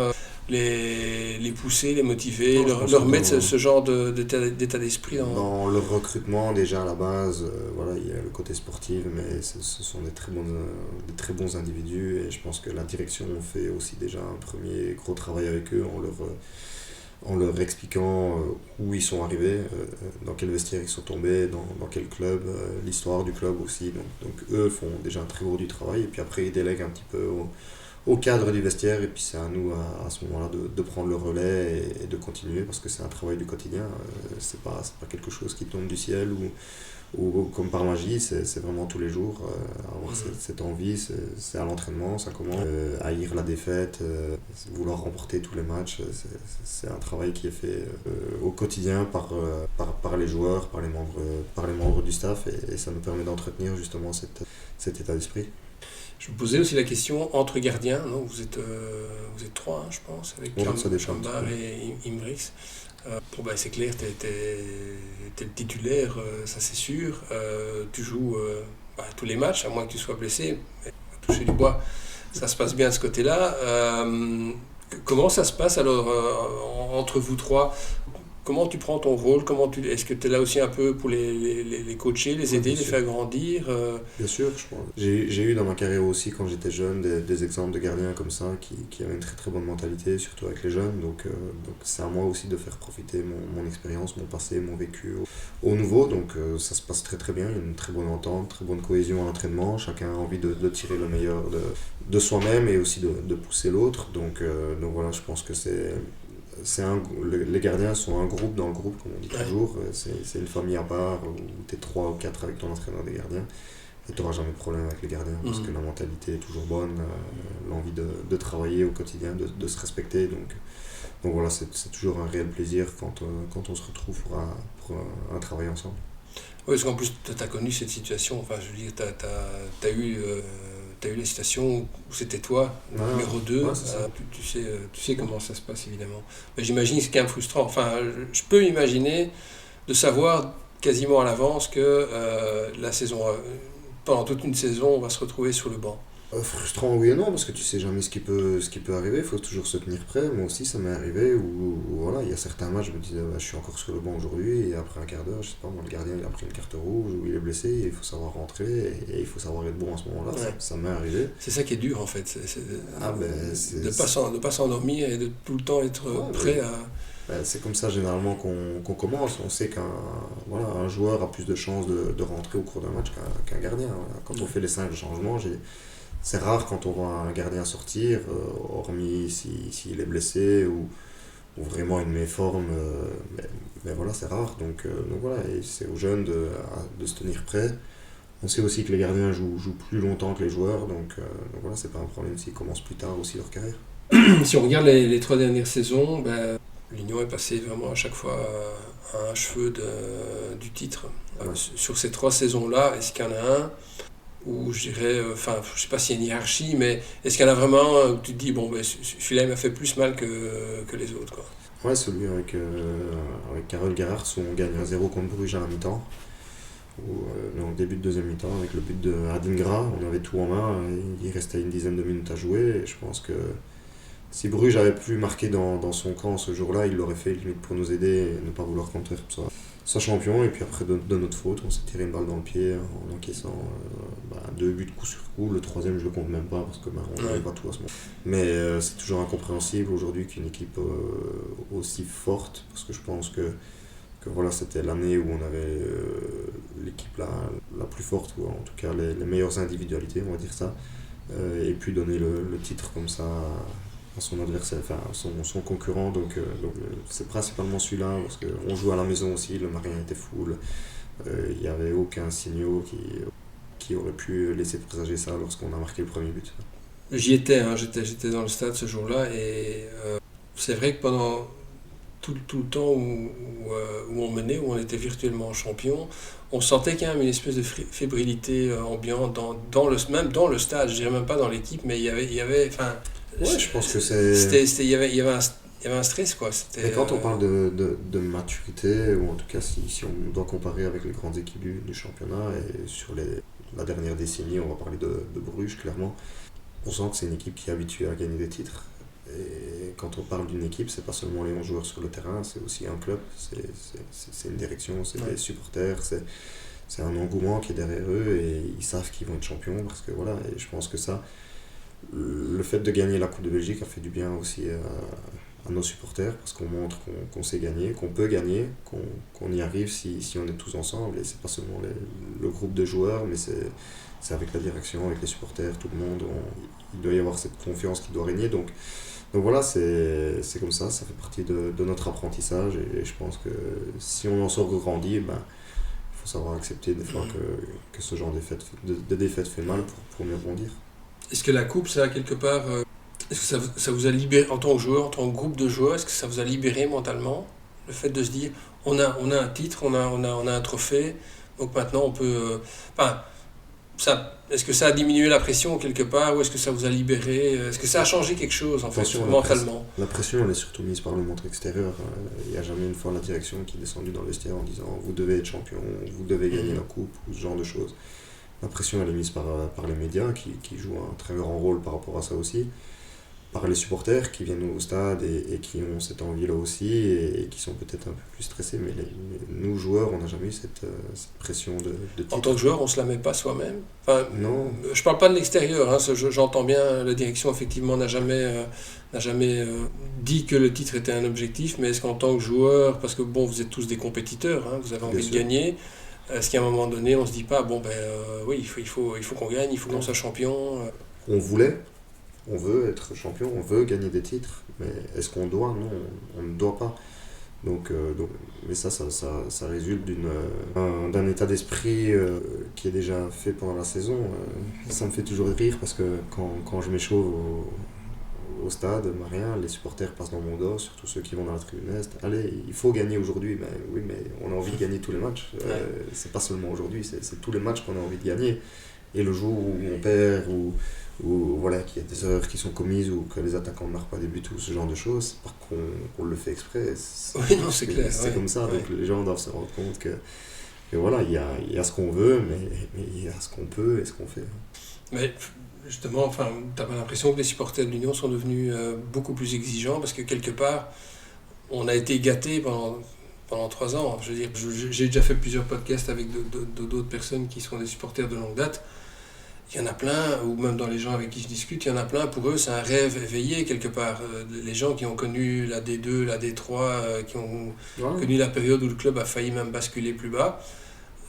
les pousser, les motiver, Non, leur mettre ce genre d'état d'esprit dans le recrutement, déjà à la base, voilà, il y a le côté sportif, mais ce sont des très bons individus, et je pense que la direction fait aussi déjà un premier gros travail avec eux en leur expliquant où ils sont arrivés, dans quel vestiaire ils sont tombés, dans quel club, l'histoire du club aussi. Donc eux font déjà un très gros du travail, et puis après ils délèguent un petit peu au cadre du vestiaire, et puis c'est à nous à ce moment-là de prendre le relais et de continuer, parce que c'est un travail du quotidien. C'est pas quelque chose qui tombe du ciel ou comme par magie, c'est vraiment tous les jours avoir cette envie. C'est à l'entraînement, ça commence, haïr la défaite, vouloir remporter tous les matchs. C'est un travail qui est fait au quotidien par les joueurs, par les membres du staff, et ça nous permet d'entretenir justement cet état d'esprit. Je me posais aussi la question entre gardiens, donc vous êtes trois, hein, je pense, avec Chambard et Imbrix. C'est clair, t'es le titulaire, ça c'est sûr. Tu joues tous les matchs, à moins que tu sois blessé. Mais, toucher du bois, ça se passe bien de ce côté-là. Comment ça se passe alors entre vous trois? Comment tu prends ton rôle? Est-ce que tu es là aussi un peu pour les coacher, les aider, les faire grandir? Bien sûr, je pense. J'ai eu dans ma carrière aussi, quand j'étais jeune, des exemples de gardiens comme ça qui avaient une très très bonne mentalité, surtout avec les jeunes. Donc c'est à moi aussi de faire profiter mon expérience, mon passé, mon vécu au nouveau. Donc ça se passe très très bien, il y a une très bonne entente, très bonne cohésion à l'entraînement. Chacun a envie de tirer le meilleur de soi-même et aussi de pousser l'autre. Donc voilà, je pense que les gardiens sont un groupe dans le groupe, comme on dit toujours. C'est une famille à part où tu es 3 ou 4 avec ton entraîneur des gardiens. Et tu n'auras jamais de problème avec les gardiens parce que la mentalité est toujours bonne, l'envie de travailler au quotidien, de se respecter. Donc voilà, c'est toujours un réel plaisir quand on se retrouve pour un travail ensemble. Oui, parce qu'en plus, tu as connu cette situation. Enfin, je veux dire, tu as eu la situation où c'était toi, numéro 2. Tu sais comment ça se passe, évidemment. Mais j'imagine que c'est quand même frustrant. Enfin, je peux imaginer de savoir quasiment à l'avance que la saison, pendant toute une saison, on va se retrouver sur le banc. Frustrant oui et non, parce que tu sais jamais ce qui peut arriver, il faut toujours se tenir prêt. Moi aussi ça m'est arrivé où voilà, il y a certains matchs, je me disais je suis encore sur le banc aujourd'hui, et après un quart d'heure, je sais pas moi, le gardien il a pris une carte rouge ou il est blessé, et il faut savoir rentrer et il faut savoir être bon à ce moment-là, ça m'est arrivé. C'est ça qui est dur en fait, de ne pas s'endormir et de tout le temps être prêt à... C'est comme ça généralement qu'on commence. On sait qu'un joueur a plus de chances de rentrer au cours d'un match qu'un gardien. Voilà. Quand on fait les 5 changements, c'est rare quand on voit un gardien sortir, hormis s'il est blessé ou vraiment une méforme. Mais voilà, c'est rare. Donc voilà, et c'est aux jeunes de se tenir prêts. On sait aussi que les gardiens jouent plus longtemps que les joueurs. Donc voilà, c'est pas un problème s'ils commencent plus tard aussi leur carrière. Si on regarde les 3 dernières saisons, l'Union est passée vraiment à chaque fois à un cheveu du titre. Ouais. Sur ces 3 saisons-là, est-ce qu'il y en a un où je dirais, je sais pas s'il y a une hiérarchie, mais est-ce qu'il y en a vraiment où tu te dis, celui-là il m'a fait plus mal que les autres, quoi. Ouais, celui avec Karel Gerhardt, où on gagne 1-0 contre Bruges à la mi-temps. Au début de deuxième mi-temps, avec le but de Adingra, on avait tout en main, il restait une dizaine de minutes à jouer, et je pense que si Bruges avait pu marquer dans son camp ce jour-là, il l'aurait fait limite pour nous aider et ne pas vouloir compter soit champion. Et puis après, de notre faute, on s'est tiré une balle dans le pied en encaissant 2 buts coup sur coup. Le troisième, je le compte même pas parce que on n'avait pas tout à ce moment. Mais c'est toujours incompréhensible aujourd'hui qu'une équipe aussi forte, parce que je pense que voilà, c'était l'année où on avait l'équipe la plus forte, ou en tout cas les meilleures individualités, on va dire ça, et puis donner le titre comme ça à son adversaire, son concurrent. Donc c'est principalement celui-là, parce qu'on joue à la maison aussi, le Marien était full, il n'y avait aucun signal qui aurait pu laisser présager ça lorsqu'on a marqué le premier but. J'y étais, j'étais dans le stade ce jour-là, et c'est vrai que pendant tout le temps où on menait, où on était virtuellement champion, on sentait qu'il y avait une espèce de fébrilité ambiante même dans le stade, je dirais même pas dans l'équipe, mais il y avait ouais, je pense que il y avait un stress, quoi. Et quand on parle de maturité, ou en tout cas si on doit comparer avec les grandes équipes du championnat, et sur la dernière décennie, on va parler de Bruges, clairement, on sent que c'est une équipe qui est habituée à gagner des titres. Et quand on parle d'une équipe, c'est pas seulement les 11 joueurs sur le terrain, c'est aussi un club, c'est une direction, c'est des supporters, c'est un engouement qui est derrière eux, et ils savent qu'ils vont être champions, parce que voilà, et je pense que ça, le fait de gagner la Coupe de Belgique a fait du bien aussi à nos supporters, parce qu'on montre qu'on sait gagner, qu'on peut gagner, qu'on y arrive si on est tous ensemble, et c'est pas seulement le groupe de joueurs, mais c'est avec la direction, avec les supporters, tout le monde, il doit y avoir cette confiance qui doit régner. Donc voilà, c'est comme ça fait partie de notre apprentissage, et je pense que si on en sort grandi, il faut savoir accepter des fois que ce genre de défaite fait mal pour mieux rebondir. Est-ce que la coupe, ça a quelque part, est-ce que ça vous a libéré en tant que joueur, en tant que groupe de joueurs, est-ce que ça vous a libéré mentalement, le fait de se dire on a un titre, on a un trophée, donc maintenant on peut... est-ce que ça a diminué la pression quelque part, ou est-ce que ça vous a libéré? Est-ce que ça a changé quelque chose en fait, mentalement? La pression, elle est surtout mise par le monde extérieur. Il n'y a jamais une fois la direction qui est descendue dans le vestiaire en disant vous devez être champion, vous devez gagner la coupe, ou ce genre de choses. La pression, elle est mise par les médias qui jouent un très grand rôle par rapport à ça aussi. par les supporters qui viennent au stade et qui ont cette envie-là aussi et qui sont peut-être un peu plus stressés. Mais nous, joueurs, on n'a jamais eu cette pression de titre. En tant que joueur, on ne se la met pas soi-même. Enfin, non. Je ne parle pas de l'extérieur, hein, j'entends bien, la direction effectivement n'a jamais dit que le titre était un objectif, mais est-ce qu'en tant que joueur, parce que bon, vous êtes tous des compétiteurs, hein, vous avez envie de gagner, est-ce qu'à un moment donné, on ne se dit pas, oui, il faut qu'on gagne, il faut qu'on soit champion On veut être champion, on veut gagner des titres, mais est-ce qu'on doit? Non, on ne doit pas. Donc, mais ça résulte d'un état d'esprit qui est déjà fait pendant la saison. Ça me fait toujours rire parce que quand je m'échauffe au stade, Marien, les supporters passent dans mon dos, surtout ceux qui vont dans la tribune Est. Allez, il faut gagner aujourd'hui. Mais oui, mais on a envie de gagner tous les matchs. C'est pas seulement aujourd'hui, c'est tous les matchs qu'on a envie de gagner. Et le jour où on perd, ou voilà, qu'il y a des erreurs qui sont commises ou que les attaquants ne marquent pas des buts ou ce genre de choses, c'est pas qu'on le fait exprès. Oui, non, c'est clair. C'est comme ça, donc les gens doivent se rendre compte que voilà, il y a ce qu'on veut, mais il y a ce qu'on peut et ce qu'on fait. Mais justement, enfin, tu as l'impression que les supporters de l'Union sont devenus beaucoup plus exigeants parce que quelque part, on a été gâtés pendant 3 ans. Je veux dire, j'ai déjà fait plusieurs podcasts avec d'autres personnes qui sont des supporters de longue date. Il y en a plein, ou même dans les gens avec qui je discute, il y en a plein, pour eux c'est un rêve éveillé quelque part. Les gens qui ont connu la D2, la D3, qui ont connu la période où le club a failli même basculer plus bas,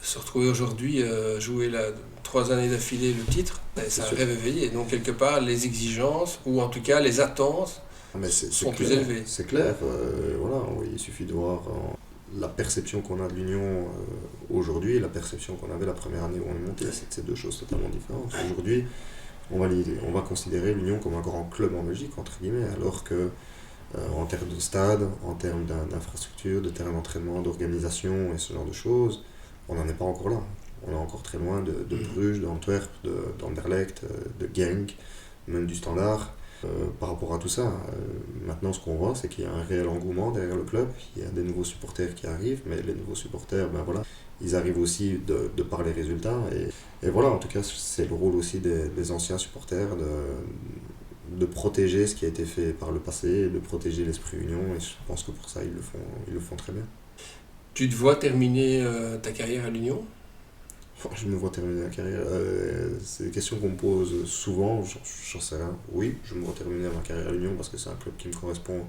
se retrouver aujourd'hui, jouer 3 années d'affilée le titre, c'est un rêve éveillé. Donc quelque part les exigences, ou en tout cas les attentes, sont plus élevées. C'est clair, voilà, il suffit de voir la perception qu'on a de l'Union aujourd'hui et la perception qu'on avait la première année où on est monté, c'est 2 choses totalement différentes. Aujourd'hui, on va considérer l'Union comme un grand club en Belgique, entre guillemets, alors que en termes de stade, en termes d'infrastructure, de terrain d'entraînement, d'organisation et ce genre de choses, on n'en est pas encore là. On est encore très loin de Bruges, d'Antwerp, d'Anderlecht, de Genk, même du Standard. Par rapport à tout ça, maintenant ce qu'on voit, c'est qu'il y a un réel engouement derrière le club, il y a des nouveaux supporters qui arrivent, mais les nouveaux supporters, ils arrivent aussi de par les résultats, et voilà, en tout cas c'est le rôle aussi des anciens supporters de protéger ce qui a été fait par le passé, de protéger l'esprit Union, et je pense que pour ça ils le font très bien. Tu te vois terminer ta carrière à l'Union ? Je me vois terminer la carrière. C'est des questions qu'on me pose souvent, j'en sais rien. Oui, je me vois terminer ma carrière à l'Union parce que c'est un club qui me correspond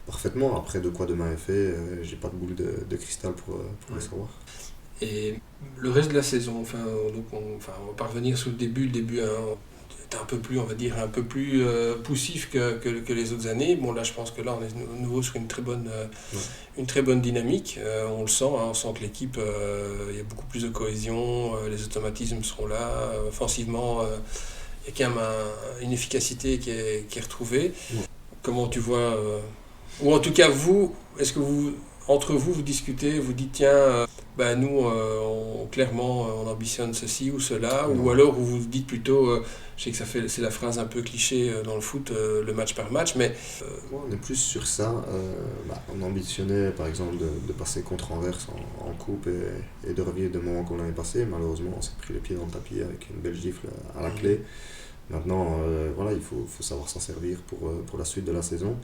parfaitement. Après, de quoi demain est fait, j'ai pas de boule de cristal pour le savoir. Et le reste de la saison, on va pas revenir sur le début est un peu plus, on va dire, un peu plus poussif que les autres années. Bon, là, je pense que là, on est de nouveau sur une très bonne dynamique. On le sent, hein, on sent que l'équipe, il y a beaucoup plus de cohésion, les automatismes seront là. Offensivement, il y a quand même une efficacité qui est retrouvée. Comment tu vois, ou en tout cas, est-ce que entre vous discutez, vous dites, tiens, nous, clairement, on ambitionne ceci ou cela, ou alors vous vous dites plutôt, je sais que c'est la phrase un peu cliché dans le foot, le match par match, mais... On est plus sur ça. On ambitionnait, par exemple, de passer contre Anvers en coupe et de revivre des moments qu'on avait passés. Malheureusement, on s'est pris les pieds dans le tapis avec une belle gifle à la clé. Maintenant, il faut savoir s'en servir pour la suite de la saison.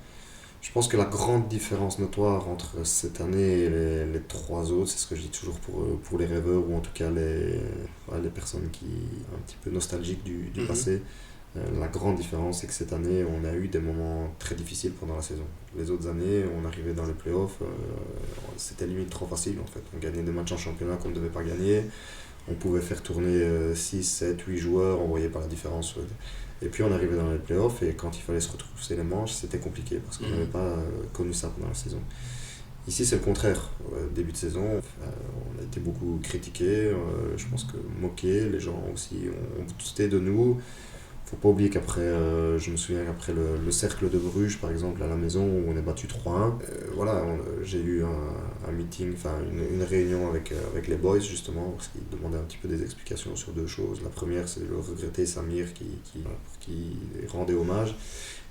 Je pense que la grande différence notoire entre cette année et les 3 autres, c'est ce que je dis toujours pour les rêveurs, ou en tout cas les personnes qui sont un petit peu nostalgiques du passé. La grande différence, c'est que cette année, on a eu des moments très difficiles pendant la saison. Les autres années, on arrivait dans les playoffs, c'était limite trop facile en fait. On gagnait des matchs en championnat qu'on ne devait pas gagner. On pouvait faire tourner 6, 7, 8 joueurs, on ne voyait pas la différence. Et puis on arrivait dans les playoffs et quand il fallait se retrousser les manches, c'était compliqué parce qu'on n'avait pas connu ça pendant la saison. Ici c'est le contraire. Début de saison, on a été beaucoup critiqués, je pense que moqués, les gens aussi ont douté de nous. Faut pas oublier qu'après, je me souviens qu'après le cercle de Bruges par exemple à la maison où on est battu 3-1, j'ai eu un meeting, une réunion avec les boys justement parce qu'ils demandaient un petit peu des explications sur 2 choses. La première c'est le regretter Samir qui rendait hommage,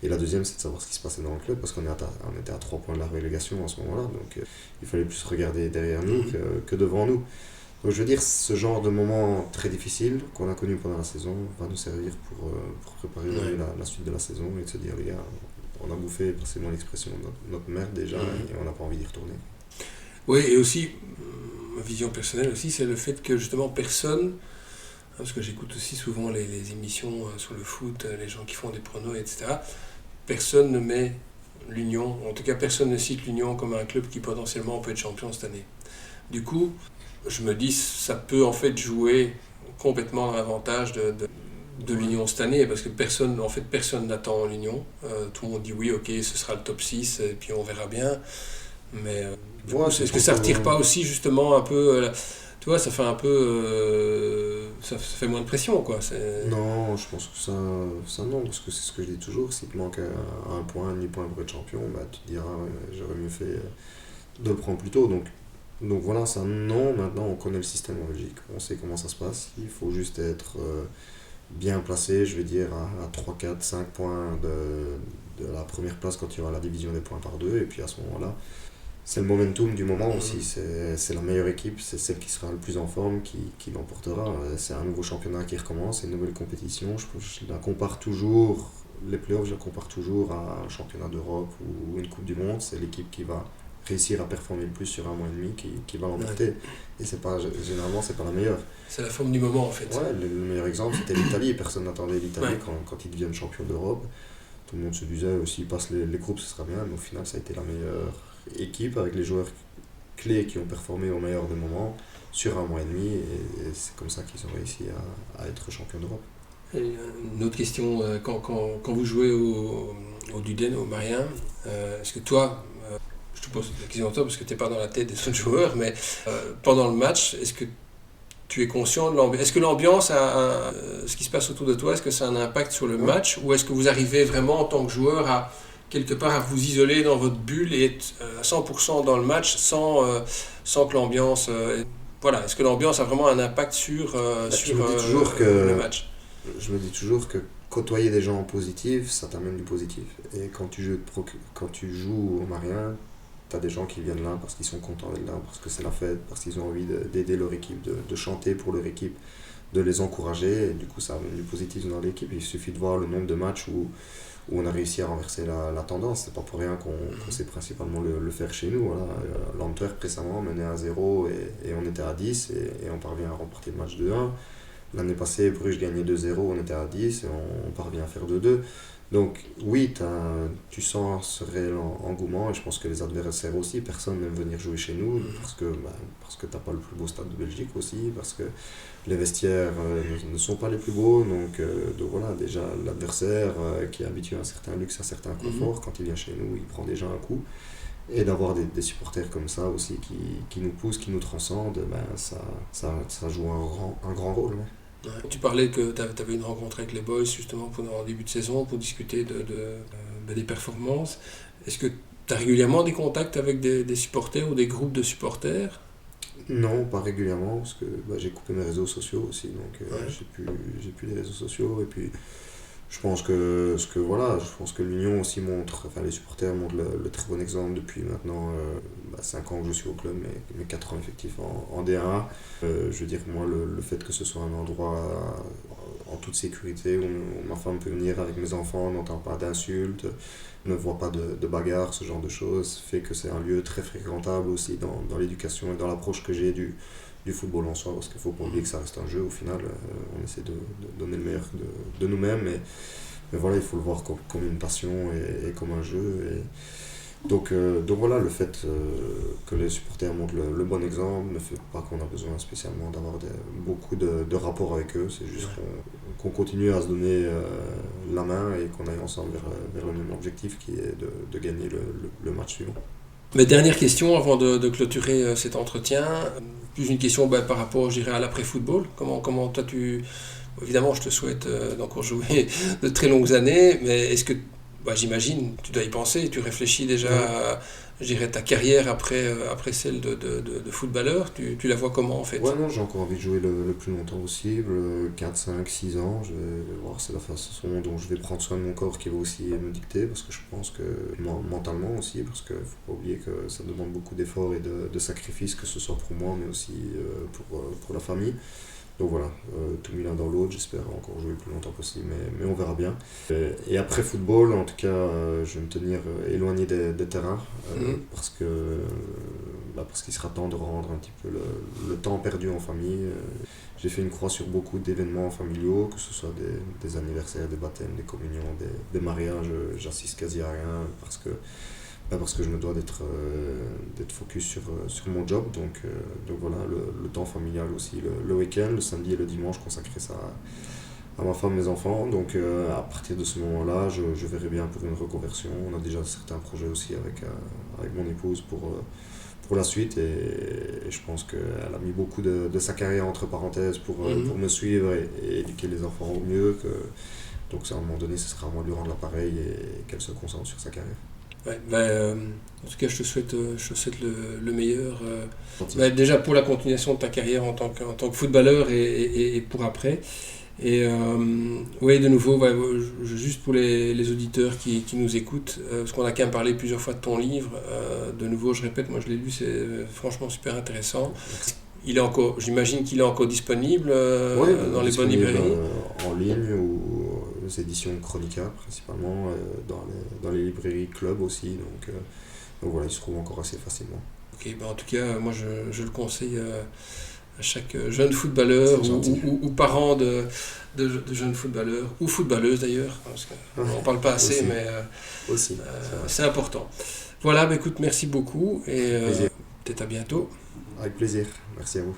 et la deuxième c'est de savoir ce qui se passait dans le club parce qu'on était à 3 points de la relégation en ce moment-là, donc il fallait plus regarder derrière nous que devant nous. Je veux dire, ce genre de moment très difficile qu'on a connu pendant la saison va nous servir pour préparer la suite de la saison et de se dire, les gars, on a bouffé, passez-moi l'expression, notre merde déjà et on n'a pas envie d'y retourner. Oui, et aussi, ma vision personnelle aussi, c'est le fait que justement personne, parce que j'écoute aussi souvent les émissions sur le foot, les gens qui font des pronos, etc., personne ne met l'Union, en tout cas personne ne cite l'Union comme un club qui potentiellement peut être champion cette année. Du coup, je me dis, ça peut en fait jouer complètement dans l'avantage de l'Union cette année, parce que personne n'attend l'Union. Tout le monde dit oui, ok, ce sera le top 6, et puis on verra bien. Mais est-ce que ça ne retire pas aussi justement un peu... tu vois, ça fait un peu... ça fait moins de pression, quoi. Non, je pense que ça non, parce que c'est ce que je dis toujours, si tu manques un point, un demi-point pour être champion, bah, tu te diras, j'aurais mieux fait de le prendre plus tôt. Donc voilà, ça non, maintenant on connaît le système en Belgique, on sait comment ça se passe, il faut juste être bien placé, je vais dire à 3, 4, 5 points de la première place quand il y aura la division des points par deux, et puis à ce moment-là, c'est le momentum du moment aussi, c'est la meilleure équipe, c'est celle qui sera le plus en forme qui l'emportera. C'est un nouveau championnat qui recommence, c'est une nouvelle compétition, je la compare toujours, les playoffs je la compare toujours à un championnat d'Europe ou une Coupe du Monde, c'est l'équipe qui va réussir à performer le plus sur un mois et demi qui va l'emporter. Ouais. Et généralement, c'est pas la meilleure. C'est la forme du moment en fait. Ouais, le meilleur exemple, c'était l'Italie. Personne n'attendait l'Italie quand ils deviennent champions d'Europe. Tout le monde se disait, s'ils passent les groupes, ce sera bien. Mais au final, ça a été la meilleure équipe avec les joueurs clés qui ont performé au meilleur des moments sur un mois et demi. Et c'est comme ça qu'ils ont réussi à être champions d'Europe. Et une autre question, quand vous jouez au Duden, au Marien, est-ce que toi, je te pose la question à toi parce que tu n'es pas dans la tête des autres joueurs, mais pendant le match, est-ce que tu es conscient de l'ambiance? Est-ce que l'ambiance, ce qui se passe autour de toi, est-ce que ça a un impact sur le match, ou est-ce que vous arrivez vraiment en tant que joueur à quelque part à vous isoler dans votre bulle et être à 100% dans le match sans que l'ambiance... voilà, est-ce que l'ambiance a vraiment un impact sur le match? Je me dis toujours que côtoyer des gens positifs, ça t'amène du positif. Et quand tu joues au Marien, t'as des gens qui viennent là parce qu'ils sont contents d'être là, parce que c'est la fête, parce qu'ils ont envie d'aider leur équipe, de chanter pour leur équipe, de les encourager. Et du coup, ça amène du positif dans l'équipe. Il suffit de voir le nombre de matchs où on a réussi à renverser la tendance. C'est pas pour rien qu'on sait principalement le faire chez nous. Voilà. L'Antwerp récemment menait à 0 et on était à 10 et on parvient à remporter le match 2-1. L'année passée, Bruges gagnait 2-0, on était à 10 et on parvient à faire 2-2. Donc oui, tu sens ce réel engouement et je pense que les adversaires aussi, personne n'aime venir jouer chez nous parce que t'as pas le plus beau stade de Belgique aussi, parce que les vestiaires ne sont pas les plus beaux. Donc voilà, déjà l'adversaire qui est habitué à un certain luxe, à un certain confort, quand il vient chez nous, il prend déjà un coup. Et d'avoir des supporters comme ça aussi qui nous poussent, qui nous transcendent, ça joue un grand rôle. Ouais. Ouais. Tu parlais que tu avais une rencontre avec les boys justement en début de saison pour discuter des performances. Est-ce que tu as régulièrement des contacts avec des supporters ou des groupes de supporters? Non, pas régulièrement, parce que j'ai coupé mes réseaux sociaux aussi, donc j'ai plus les réseaux sociaux. Et puis je pense que l'Union aussi les supporters montrent le très bon exemple depuis maintenant 5 ans que je suis au club, mais 4 ans effectifs en D1. Je veux dire, moi, le fait que ce soit un endroit en toute sécurité où ma femme peut venir avec mes enfants, n'entend pas d'insultes, ne voit pas de bagarres, ce genre de choses, fait que c'est un lieu très fréquentable aussi dans l'éducation et dans l'approche que j'ai du football en soi, parce qu'il ne faut pas oublier que ça reste un jeu. Au final, on essaie de donner le meilleur de nous-mêmes, mais voilà, il faut le voir comme une passion et comme un jeu. Donc voilà, le fait que les supporters montrent le bon exemple ne fait pas qu'on a besoin spécialement d'avoir beaucoup de rapports avec eux. C'est juste qu'on continue à se donner la main et qu'on aille ensemble vers le même objectif qui est de gagner le match suivant. Mais dernière question avant de clôturer cet entretien, plus une question par rapport, je dirais, à l'après-football. Comment toi Évidemment, je te souhaite d'encore jouer de très longues années, mais est-ce que bah, j'imagine, tu dois y penser, tu réfléchis déjà à, je dirais, ta carrière après celle de footballeur, tu la vois comment en fait? Ouais, non, j'ai encore envie de jouer le plus longtemps possible, 4 5 6 ans. Je vais voir, c'est la façon dont je vais prendre soin de mon corps qui va aussi me dicter, parce que je pense que mentalement aussi, parce qu'il ne faut pas oublier que ça demande beaucoup d'efforts et de sacrifices, que ce soit pour moi, mais aussi pour la famille. Donc voilà, tout mis l'un dans l'autre, j'espère encore jouer le plus longtemps possible, mais on verra bien. Et après football, en tout cas, je vais me tenir éloigné des terrains, parce qu'il sera temps de rendre un petit peu le temps perdu en famille. J'ai fait une croix sur beaucoup d'événements familiaux, que ce soit des anniversaires, des baptêmes, des communions, des mariages, j'assiste quasi à rien, parce que je me dois d'être focus sur mon job. Donc voilà, le temps familial aussi, le week-end, le samedi et le dimanche, consacrer ça à ma femme, mes enfants. Donc à partir de ce moment-là, je verrai bien pour une reconversion. On a déjà certains projets aussi avec mon épouse pour la suite, et je pense qu'elle a mis beaucoup de sa carrière entre parenthèses pour me suivre et éduquer les enfants au mieux. Donc à un moment donné, ce sera à moi de lui rendre l'appareil et qu'elle se concentre sur sa carrière. Ouais, en tout cas, je te souhaite le meilleur. Déjà pour la continuation de ta carrière en tant que footballeur et pour après. Et oui, de nouveau, juste pour les auditeurs qui nous écoutent, parce qu'on a quand même parlé plusieurs fois de ton livre, de nouveau, je répète, moi je l'ai lu, c'est franchement super intéressant. J'imagine qu'il est encore disponible dans les bonnes librairies. En ligne ou aux éditions Chronica principalement, dans les librairies club aussi, donc voilà, il se trouve encore assez facilement. Ok, en tout cas, moi je le conseille à chaque jeune footballeur ou parent de jeunes footballeurs, ou footballeuses d'ailleurs, parce qu'on n'en parle pas assez, aussi, mais c'est important. Voilà, écoute, merci beaucoup et peut-être à bientôt. Avec plaisir, merci à vous.